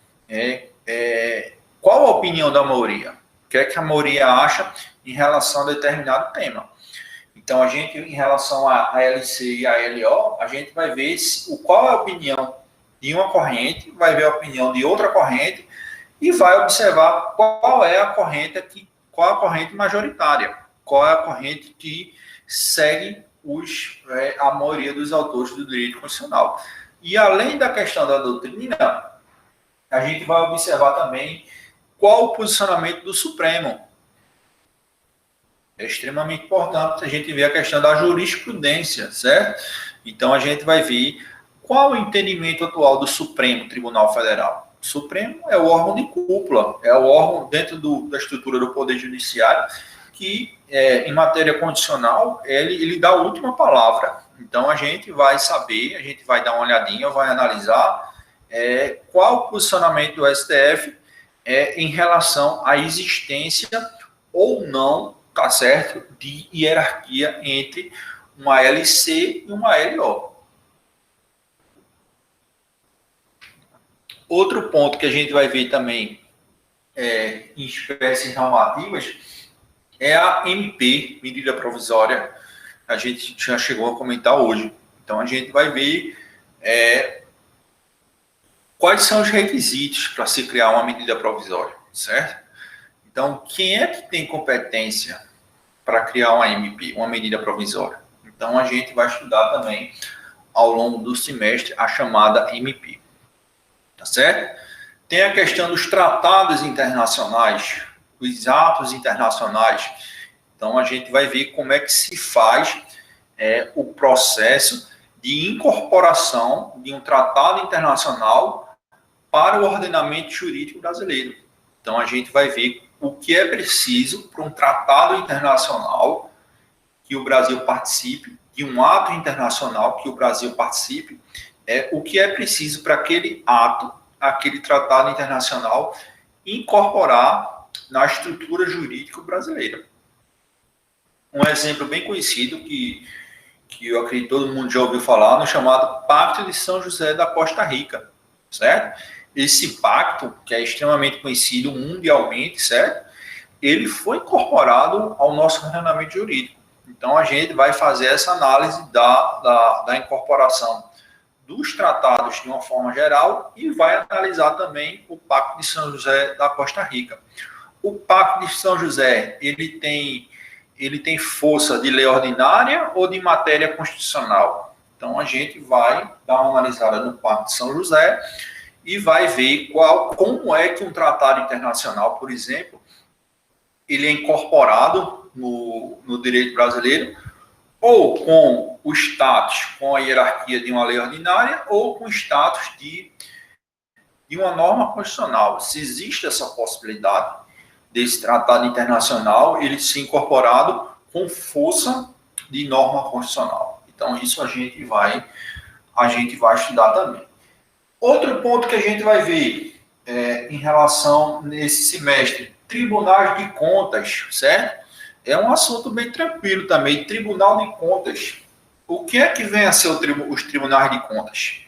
qual a opinião da maioria, o que é que a maioria acha em relação a determinado tema. Então, a gente, em relação à LC e à LO, a gente vai ver qual é a opinião de uma corrente, vai ver a opinião de outra corrente e vai observar qual é a corrente majoritária, qual é a corrente que segue a maioria dos autores do direito constitucional. E além da questão da doutrina, a gente vai observar também qual o posicionamento do Supremo. É extremamente importante a gente ver a questão da jurisprudência, certo? Então, a gente vai ver qual o entendimento atual do Supremo Tribunal Federal. O Supremo é o órgão de cúpula, é o órgão dentro da estrutura do Poder Judiciário que, em matéria condicional, ele dá a última palavra. Então, a gente vai saber, a gente vai dar uma olhadinha, vai analisar qual o posicionamento do STF em relação à existência ou não, tá certo, de hierarquia entre uma LC e uma LO. Outro ponto que a gente vai ver também em espécies normativas é a MP, medida provisória, a gente já chegou a comentar hoje. Então, a gente vai ver quais são os requisitos para se criar uma medida provisória, certo? Então, quem é que tem competência para criar uma MP, uma medida provisória? Então, a gente vai estudar também, ao longo do semestre, a chamada MP. Tá certo? Tem a questão dos tratados internacionais, os atos internacionais. Então, a gente vai ver como é que se faz o processo de incorporação de um tratado internacional para o ordenamento jurídico brasileiro. Então, a gente vai ver o que é preciso para um tratado internacional que o Brasil participe, de um ato internacional que o Brasil participe, o que é preciso para aquele ato, aquele tratado internacional, incorporar na estrutura jurídica brasileira. Um exemplo bem conhecido que eu acredito que todo mundo já ouviu falar, no chamado Pacto de São José da Costa Rica, certo? Esse pacto, que é extremamente conhecido mundialmente, certo? Ele foi incorporado ao nosso ordenamento jurídico. Então, a gente vai fazer essa análise da incorporação dos tratados de uma forma geral e vai analisar também o Pacto de São José da Costa Rica. O Pacto de São José, ele tem ele tem força de lei ordinária ou de matéria constitucional? Então, a gente vai dar uma analisada no Pacto de São José e vai ver como é que um tratado internacional, por exemplo, ele é incorporado no direito brasileiro, ou com o status, com a hierarquia de uma lei ordinária, ou com o status de uma norma constitucional. Se existe essa possibilidade desse tratado internacional, ele ser incorporado com força de norma constitucional. Então, isso a gente vai estudar também. Outro ponto que a gente vai ver em relação nesse semestre, tribunais de contas, certo? É um assunto bem tranquilo também, Tribunal de Contas. O que é que vem a ser os tribunais de contas?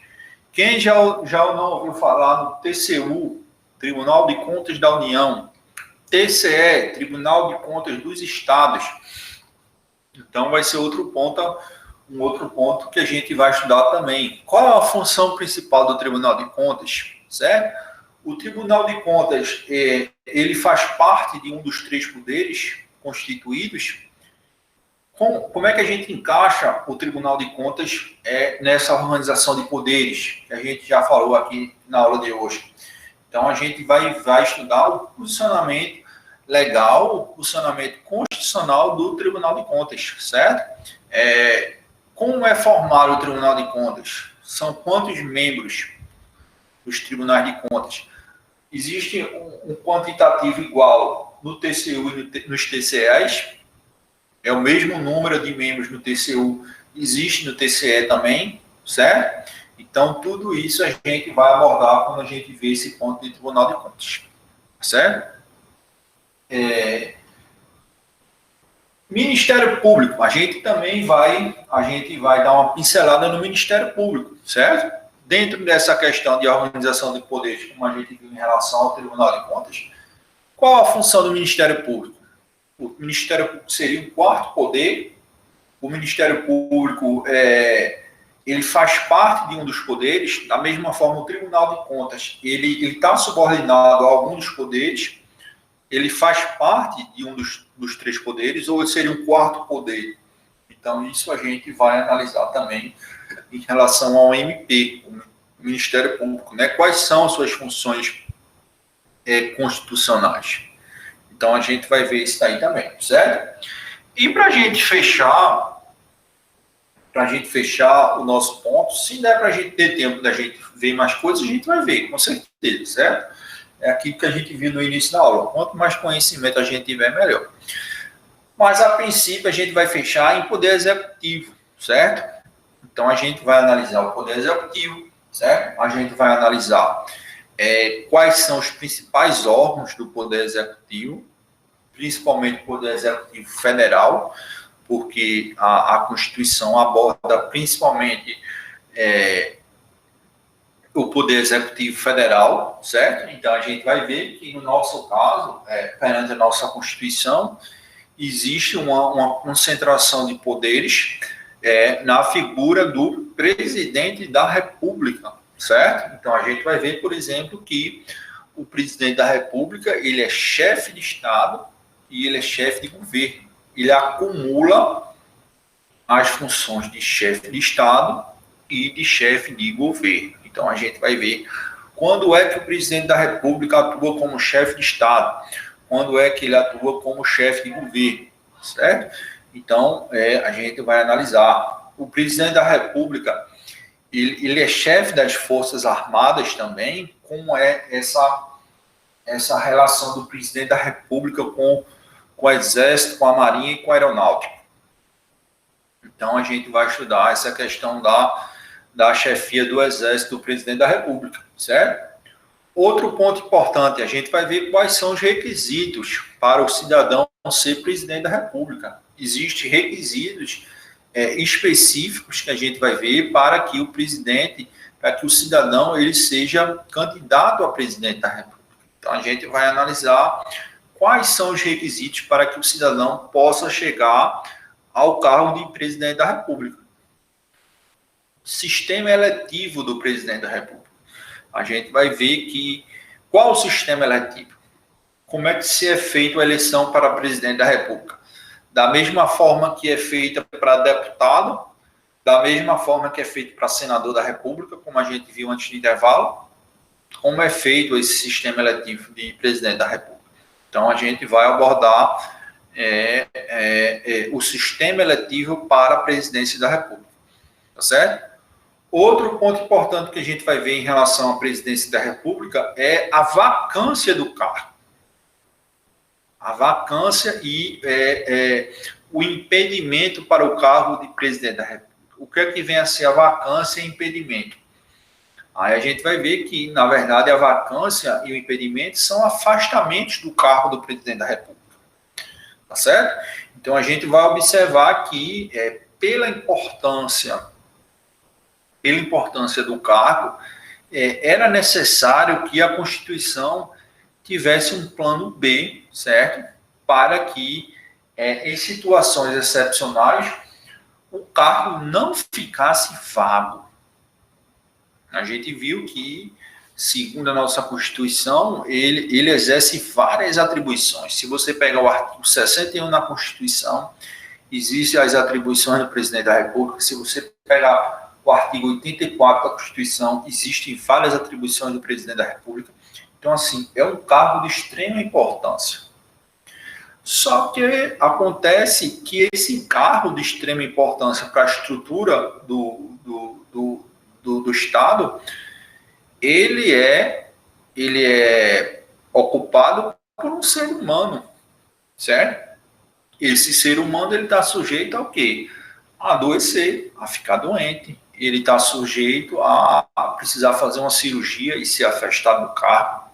Quem já não ouviu falar no TCU, Tribunal de Contas da União, TCE, Tribunal de Contas dos Estados. Então, vai ser um outro ponto que a gente vai estudar também. Qual a função principal do Tribunal de Contas? Certo? O Tribunal de Contas, ele faz parte de um dos 3 poderes constituídos. Como é que a gente encaixa o Tribunal de Contas nessa organização de poderes que a gente já falou aqui na aula de hoje? Então, a gente vai estudar o posicionamento legal, o posicionamento constitucional do Tribunal de Contas, certo? Como é formado o Tribunal de Contas? São quantos membros dos Tribunais de Contas? Existe um quantitativo igual no TCU e nos TCEs? É o mesmo número de membros no TCU, existe no TCE também, certo? Então, tudo isso a gente vai abordar quando a gente vê esse ponto de Tribunal de Contas, certo? Ministério Público, a gente vai dar uma pincelada no Ministério Público, certo? Dentro dessa questão de organização de poderes, como a gente viu em relação ao Tribunal de Contas, qual a função do Ministério Público? O Ministério Público seria um 4º poder. O Ministério Público ele faz parte de um dos poderes. Da mesma forma, o Tribunal de Contas ele está subordinado a algum dos poderes. Ele faz parte de um dos 3 poderes, ou seria um 4º poder. Então, isso a gente vai analisar também em relação ao MP, o Ministério Público, né? Quais são as suas funções constitucionais? Então, a gente vai ver isso daí também, certo? E para a gente fechar o nosso ponto, se der para a gente ter tempo da gente ver mais coisas, a gente vai ver, com certeza, certo? É aquilo que a gente viu no início da aula. Quanto mais conhecimento a gente tiver, melhor. Mas, a princípio, a gente vai fechar em poder executivo, certo? Então, a gente vai analisar o poder executivo, certo? A gente vai analisar quais são os principais órgãos do Poder Executivo, principalmente o Poder Executivo Federal, porque a Constituição aborda principalmente o Poder Executivo Federal, certo? Então, a gente vai ver que, no nosso caso, perante a nossa Constituição, existe uma concentração de poderes na figura do Presidente da República, certo? Então, a gente vai ver, por exemplo, que o Presidente da República, ele é chefe de Estado e ele é chefe de governo. Ele acumula as funções de chefe de Estado e de chefe de governo. Então, a gente vai ver quando é que o Presidente da República atua como chefe de Estado, quando é que ele atua como chefe de governo, certo? Então, a gente vai analisar. O Presidente da República, ele é chefe das Forças Armadas também, como é essa relação do Presidente da República com o Exército, com a Marinha e com a Aeronáutica. Então, a gente vai estudar essa questão da chefia do Exército do Presidente da República, certo? Outro ponto importante, a gente vai ver quais são os requisitos para o cidadão ser Presidente da República. Existem requisitos específicos que a gente vai ver para que o presidente, para que o cidadão ele seja candidato a Presidente da República. Então, a gente vai analisar quais são os requisitos para que o cidadão possa chegar ao cargo de Presidente da República. Sistema eletivo do Presidente da República. A gente vai ver qual o sistema eletivo. Como é que se é feita a eleição para Presidente da República? da mesma forma que é feita para deputado, da mesma forma que é feito para senador da República, como a gente viu antes do intervalo, como é feito esse sistema eletivo de presidente da República. Então, a gente vai abordar o sistema eletivo para a presidência da República, tá certo? Outro ponto importante que a gente vai ver em relação à presidência da República é a vacância do cargo. A vacância e o impedimento para o cargo de presidente da República. O que é que vem a ser a vacância e impedimento? Aí a gente vai ver que, na verdade, a vacância e o impedimento são afastamentos do cargo do presidente da República. Tá certo? Então, a gente vai observar que, pela importância do cargo, era necessário que a Constituição tivesse um plano B, certo? Para que, em situações excepcionais, o cargo não ficasse vago. A gente viu que, segundo a nossa Constituição, ele exerce várias atribuições. Se você pegar o artigo 61 na Constituição, existem as atribuições do presidente da República. Se você pegar o artigo 84 da Constituição, existem várias atribuições do presidente da República. Então, assim, é um cargo de extrema importância. Só que acontece que esse cargo de extrema importância para a estrutura do Estado, ele é ocupado por um ser humano, certo? Esse ser humano, ele está sujeito ao quê? A adoecer, a ficar doente. Ele está sujeito a precisar fazer uma cirurgia e ser afastado do cargo.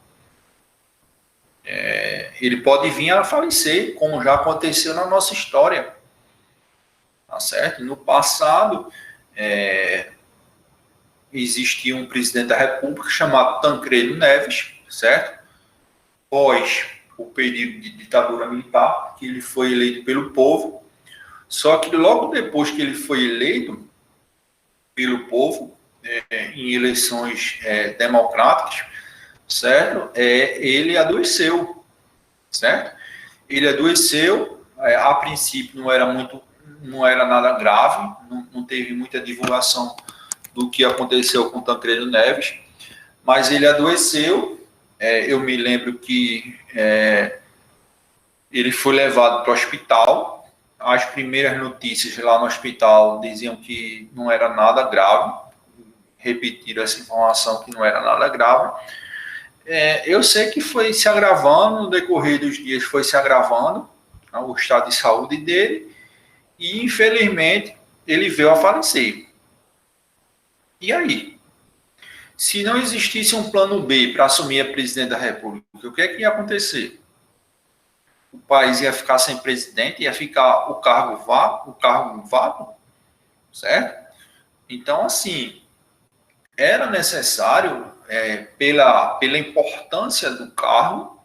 Ele pode vir a falecer, como já aconteceu na nossa história. Tá certo? No passado, existia um presidente da República chamado Tancredo Neves, certo? Após o período de ditadura militar, que ele foi eleito pelo povo. Só que logo depois que ele foi eleito pelo povo, em eleições democráticas, certo? Ele adoeceu, certo? Ele adoeceu, a princípio não era nada grave, não teve muita divulgação do que aconteceu com Tancredo Neves, mas ele adoeceu. Eu me lembro que ele foi levado para o hospital. As primeiras notícias lá no hospital diziam que não era nada grave, repetiram essa informação que não era nada grave. Eu sei que foi se agravando, no decorrer dos dias foi se agravando, o estado de saúde dele, e infelizmente ele veio a falecer. E aí? Se não existisse um plano B para assumir a presidente da República, o que é que ia acontecer? O país ia ficar sem presidente, ia ficar o cargo vago, certo? Então, assim, era necessário, pela importância do cargo,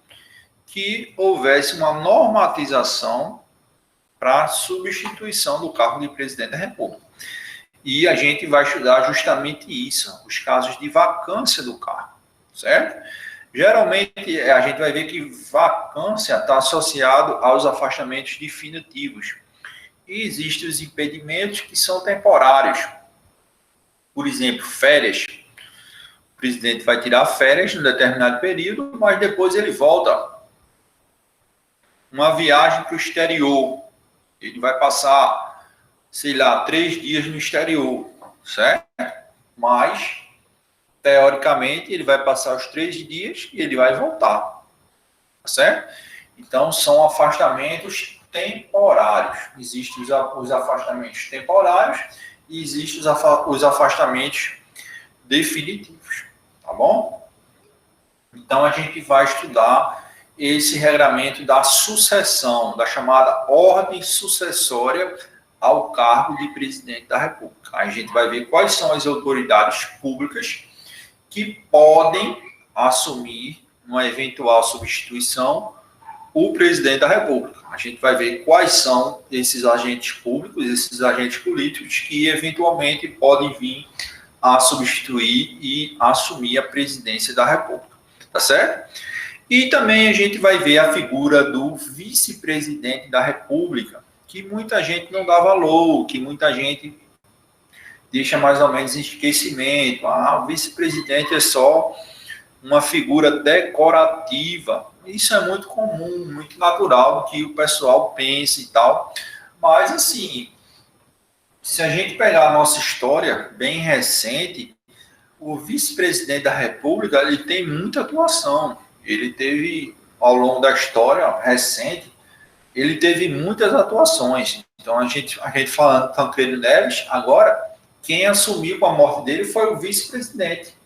que houvesse uma normatização para a substituição do cargo de presidente da República. E a gente vai estudar justamente isso, os casos de vacância do cargo, certo? Geralmente, a gente vai ver que vacância está associado aos afastamentos definitivos. E existem os impedimentos que são temporários. Por exemplo, férias. O presidente vai tirar férias em um determinado período, mas depois ele volta. Uma viagem para o exterior. Ele vai passar, 3 dias no exterior, certo? Mas, teoricamente, ele vai passar os 3 dias e ele vai voltar, certo? Então, são afastamentos temporários. Existem os afastamentos temporários e existem os afastamentos definitivos, tá bom? Então, a gente vai estudar esse regramento da sucessão, da chamada ordem sucessória ao cargo de presidente da República. A gente vai ver quais são as autoridades públicas que podem assumir, numa eventual substituição, o presidente da República. A gente vai ver quais são esses agentes públicos, esses agentes políticos que eventualmente podem vir a substituir e assumir a presidência da República. Tá certo? E também a gente vai ver a figura do vice-presidente da República. que muita gente não dá valor, que muita gente deixa mais ou menos em esquecimento. O vice-presidente é só uma figura decorativa. Isso é muito comum, muito natural que o pessoal pense e tal. Mas, assim, se a gente pegar a nossa história bem recente, o vice-presidente da República, ele tem muita atuação. Ele teve, ao longo da história recente, ele teve muitas atuações. Então, a gente falando Tancredo Neves, agora, quem assumiu com a morte dele foi o vice-presidente.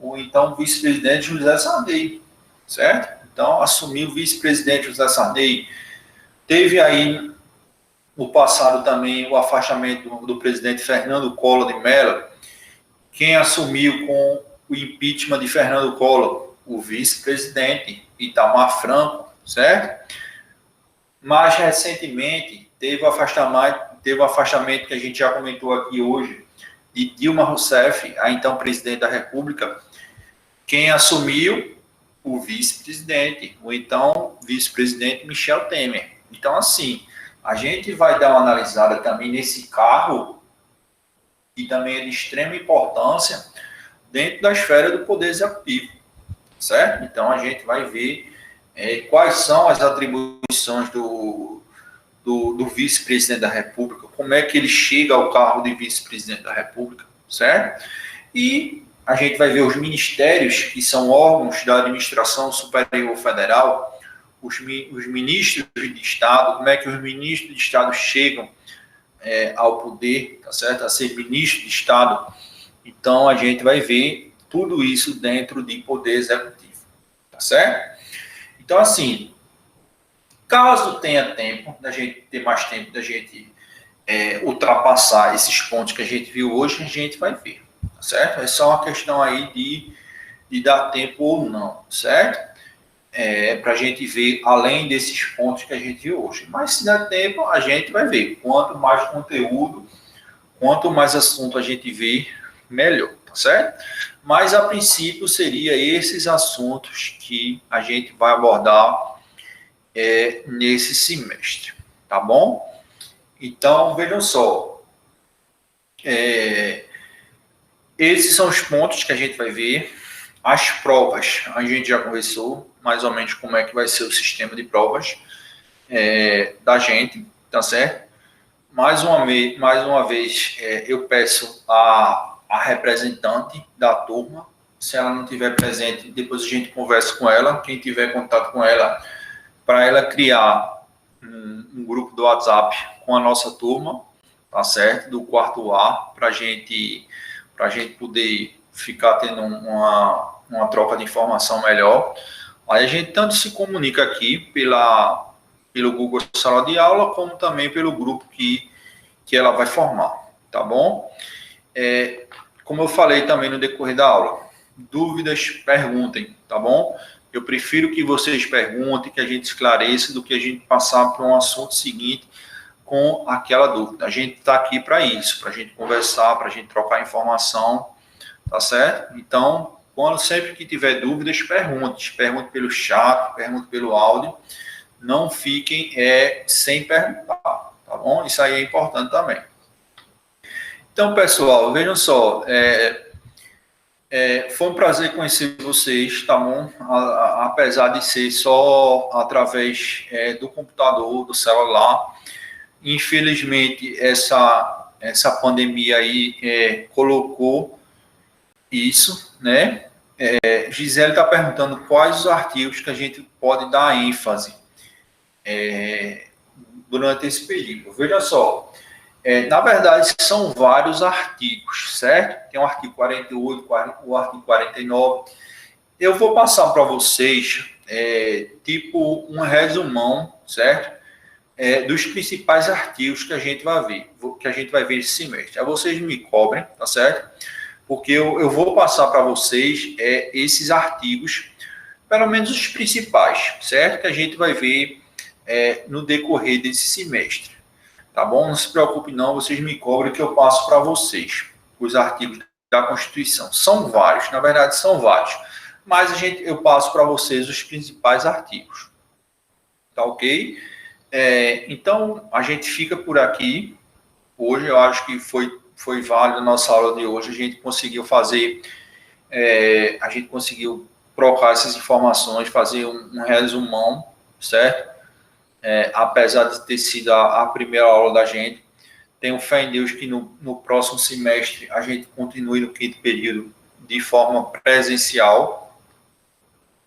O então vice-presidente José Sarney, certo? Então, assumiu o vice-presidente José Sarney. Teve aí, no passado também, o afastamento do presidente Fernando Collor de Mello. Quem assumiu com o impeachment de Fernando Collor? O vice-presidente Itamar Franco, certo? Mais recentemente, teve o afastamento que a gente já comentou aqui hoje, de Dilma Rousseff, a então presidente da República. Quem assumiu? O vice-presidente, o então vice-presidente Michel Temer. Então, assim, a gente vai dar uma analisada também nesse cargo, que também é de extrema importância dentro da esfera do Poder Executivo, certo? Então, a gente vai ver quais são as atribuições do vice-presidente da República, como é que ele chega ao cargo de vice-presidente da República, certo? E a gente vai ver os ministérios, que são órgãos da administração superior federal, os ministros de Estado, como é que os ministros de Estado chegam ao poder, tá certo? A ser ministro de Estado. Então, a gente vai ver tudo isso dentro de Poder Executivo, tá certo? Então, assim, caso tenha tempo, da gente ter mais tempo, da gente ultrapassar esses pontos que a gente viu hoje, a gente vai ver, tá certo? É só uma questão aí de dar tempo ou não, certo? Para a gente ver além desses pontos que a gente viu hoje. Mas se der tempo, a gente vai ver. Quanto mais conteúdo, quanto mais assunto a gente vê, melhor, tá certo? Mas a princípio seria esses assuntos que a gente vai abordar nesse semestre, tá bom? Então, vejam só. Esses são os pontos que a gente vai ver. As provas, a gente já conversou mais ou menos como é que vai ser o sistema de provas da gente, tá certo? Mais uma vez, eu peço a representante da turma, se ela não estiver presente, depois a gente conversa com ela, quem tiver contato com ela, para ela criar um grupo do WhatsApp com a nossa turma, tá certo? Do quarto A, para a gente poder ficar tendo uma troca de informação melhor. Aí a gente tanto se comunica aqui pelo Google Sala de Aula, como também pelo grupo que ela vai formar, tá bom? Como eu falei também no decorrer da aula, dúvidas, perguntem, tá bom? Eu prefiro que vocês perguntem, que a gente esclareça, do que a gente passar para um assunto seguinte com aquela dúvida. A gente está aqui para isso, para a gente conversar, para a gente trocar informação, tá certo? Então, sempre que tiver dúvidas, pergunte pelo chat, pergunte pelo áudio, não fiquem sem perguntar, tá bom? Isso aí é importante também. Então, pessoal, vejam só, foi um prazer conhecer vocês, tá bom? Apesar de ser só através do computador, do celular, infelizmente essa pandemia aí colocou isso, né? Gisele está perguntando quais os artigos que a gente pode dar ênfase durante esse período. Veja só, na verdade, são vários artigos, certo? Tem o artigo 48, o artigo 49. Eu vou passar para vocês, tipo um resumão, certo? Dos principais artigos que a gente vai ver esse semestre. Aí vocês me cobrem, tá certo? Porque eu vou passar para vocês esses artigos, pelo menos os principais, certo? Que a gente vai ver no decorrer desse semestre, tá bom? Não se preocupe não, vocês me cobrem que eu passo para vocês os artigos da Constituição. São vários, na verdade são vários, mas eu passo para vocês os principais artigos, tá ok? Então, a gente fica por aqui. Hoje, eu acho que foi válido a nossa aula de hoje. A gente conseguiu fazer, a gente conseguiu trocar essas informações, fazer um resumão, certo? Apesar de ter sido a primeira aula da gente, tenho fé em Deus que no próximo semestre a gente continue no quinto período de forma presencial,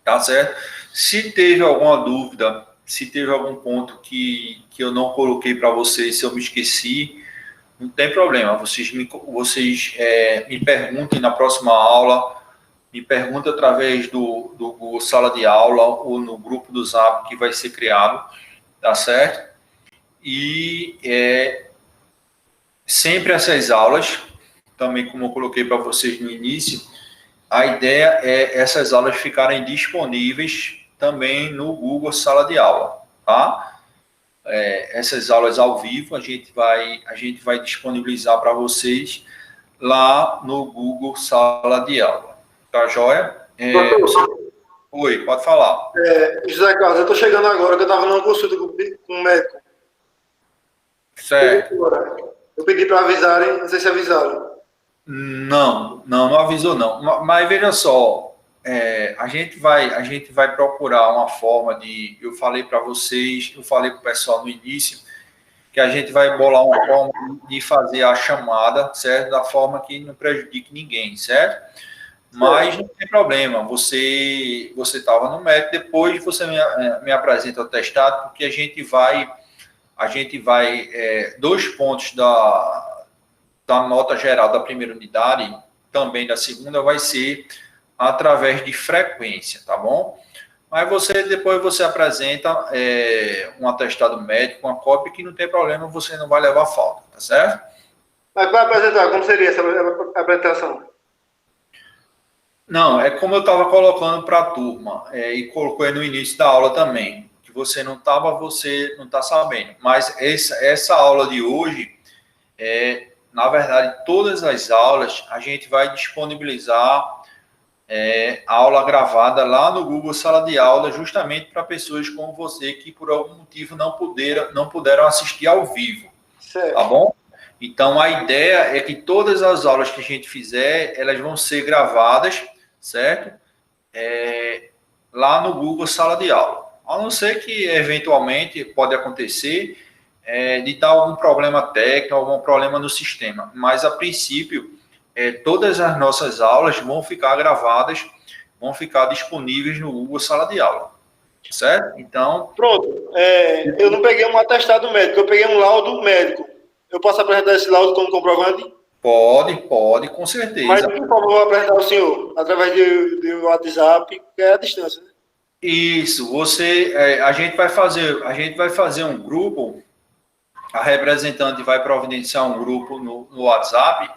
tá certo? Se teve alguma dúvida, se teve algum ponto que eu não coloquei para vocês, se eu me esqueci, não tem problema. Vocês me perguntem na próxima aula, me perguntem através do Google Sala de Aula ou no grupo do Zap que vai ser criado, tá certo? E sempre essas aulas, também como eu coloquei para vocês no início, a ideia é essas aulas ficarem disponíveis também no Google Sala de Aula, tá? Essas aulas ao vivo a gente vai disponibilizar para vocês lá no Google Sala de Aula. Tá joia? Oi, pode falar. José Carlos, eu estou chegando agora, que eu estava numa consulta com um médico. Certo. Eu pedi para avisarem, não sei se avisaram. Não avisou não. Mas veja só, a gente vai procurar uma forma de. Eu falei para vocês, eu falei para o pessoal no início, que a gente vai bolar uma forma de fazer a chamada, certo? Da forma que não prejudique ninguém, certo? Mas não tem problema, você estava no médico, depois você me apresenta o atestado, porque a gente vai 2 pontos da nota geral da primeira unidade, também da segunda, vai ser através de frequência, tá bom? Mas depois você apresenta um atestado médico, uma cópia, que não tem problema, você não vai levar falta, tá certo? Mas para apresentar, como seria essa apresentação? Não, é como eu estava colocando para a turma, e colocou aí no início da aula também, que você não está sabendo. Mas essa aula de hoje, na verdade, todas as aulas, a gente vai disponibilizar a aula gravada lá no Google Sala de Aula, justamente para pessoas como você que por algum motivo não puderam assistir ao vivo, certo. Tá bom? Então, a ideia é que todas as aulas que a gente fizer, elas vão ser gravadas, certo? Lá no Google Sala de Aula. A não ser que, eventualmente, pode acontecer de dar algum problema técnico, algum problema no sistema. Mas, a princípio, todas as nossas aulas vão ficar gravadas, vão ficar disponíveis no Google Sala de Aula. Certo? Então... Pronto. Eu não peguei um atestado médico, eu peguei um laudo médico. Eu posso apresentar esse laudo como comprovante? Pode, com certeza. Mas, por favor, vou apresentar ao senhor, através do WhatsApp, que é a distância, né? Isso, a gente vai fazer um grupo, a representante vai providenciar um grupo no WhatsApp,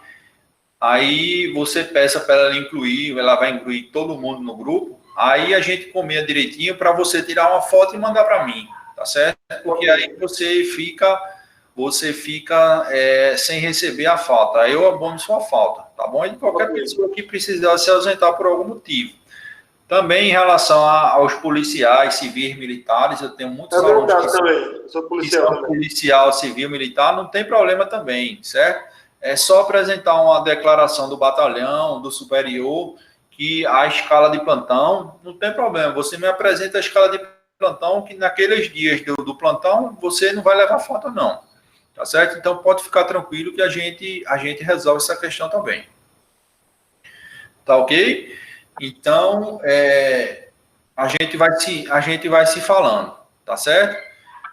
aí você peça para ela incluir, ela vai incluir todo mundo no grupo, aí a gente combina direitinho para você tirar uma foto e mandar para mim, tá certo? Porque aí você fica sem receber a falta, aí eu abono sua falta, tá bom? E qualquer pessoa que precisar se ausentar por algum motivo. Também em relação aos policiais, civis, militares, eu tenho muitos alunos que sou policial são policial, civil, militar, não tem problema também, certo? É só apresentar uma declaração do batalhão, do superior, que a escala de plantão, não tem problema. Você me apresenta a escala de plantão, que naqueles dias do plantão, você não vai levar falta, não. Tá certo? Então, pode ficar tranquilo que a gente resolve essa questão também. Tá ok? Então, a gente vai se falando, tá certo?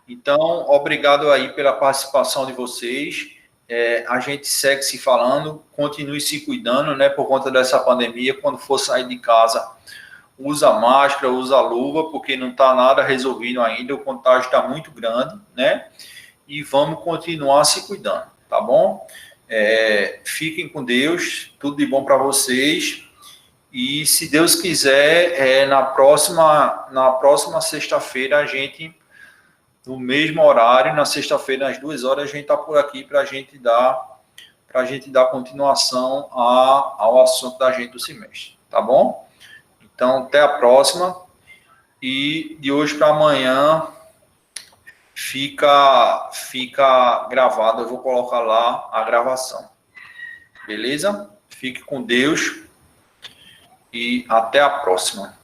Então, obrigado aí pela participação de vocês. A gente segue se falando, continue se cuidando, né, por conta dessa pandemia. Quando for sair de casa, usa máscara, usa luva, porque não está nada resolvido ainda, o contágio está muito grande, né? E vamos continuar se cuidando, tá bom? Fiquem com Deus, tudo de bom para vocês. E, se Deus quiser, na próxima sexta-feira, a gente, no mesmo horário, na sexta-feira, às 2 horas, a gente está por aqui para a gente dar continuação ao assunto da gente do semestre, tá bom? Então, até a próxima. E de hoje para amanhã, fica gravado, eu vou colocar lá a gravação. Beleza? Fique com Deus e até a próxima.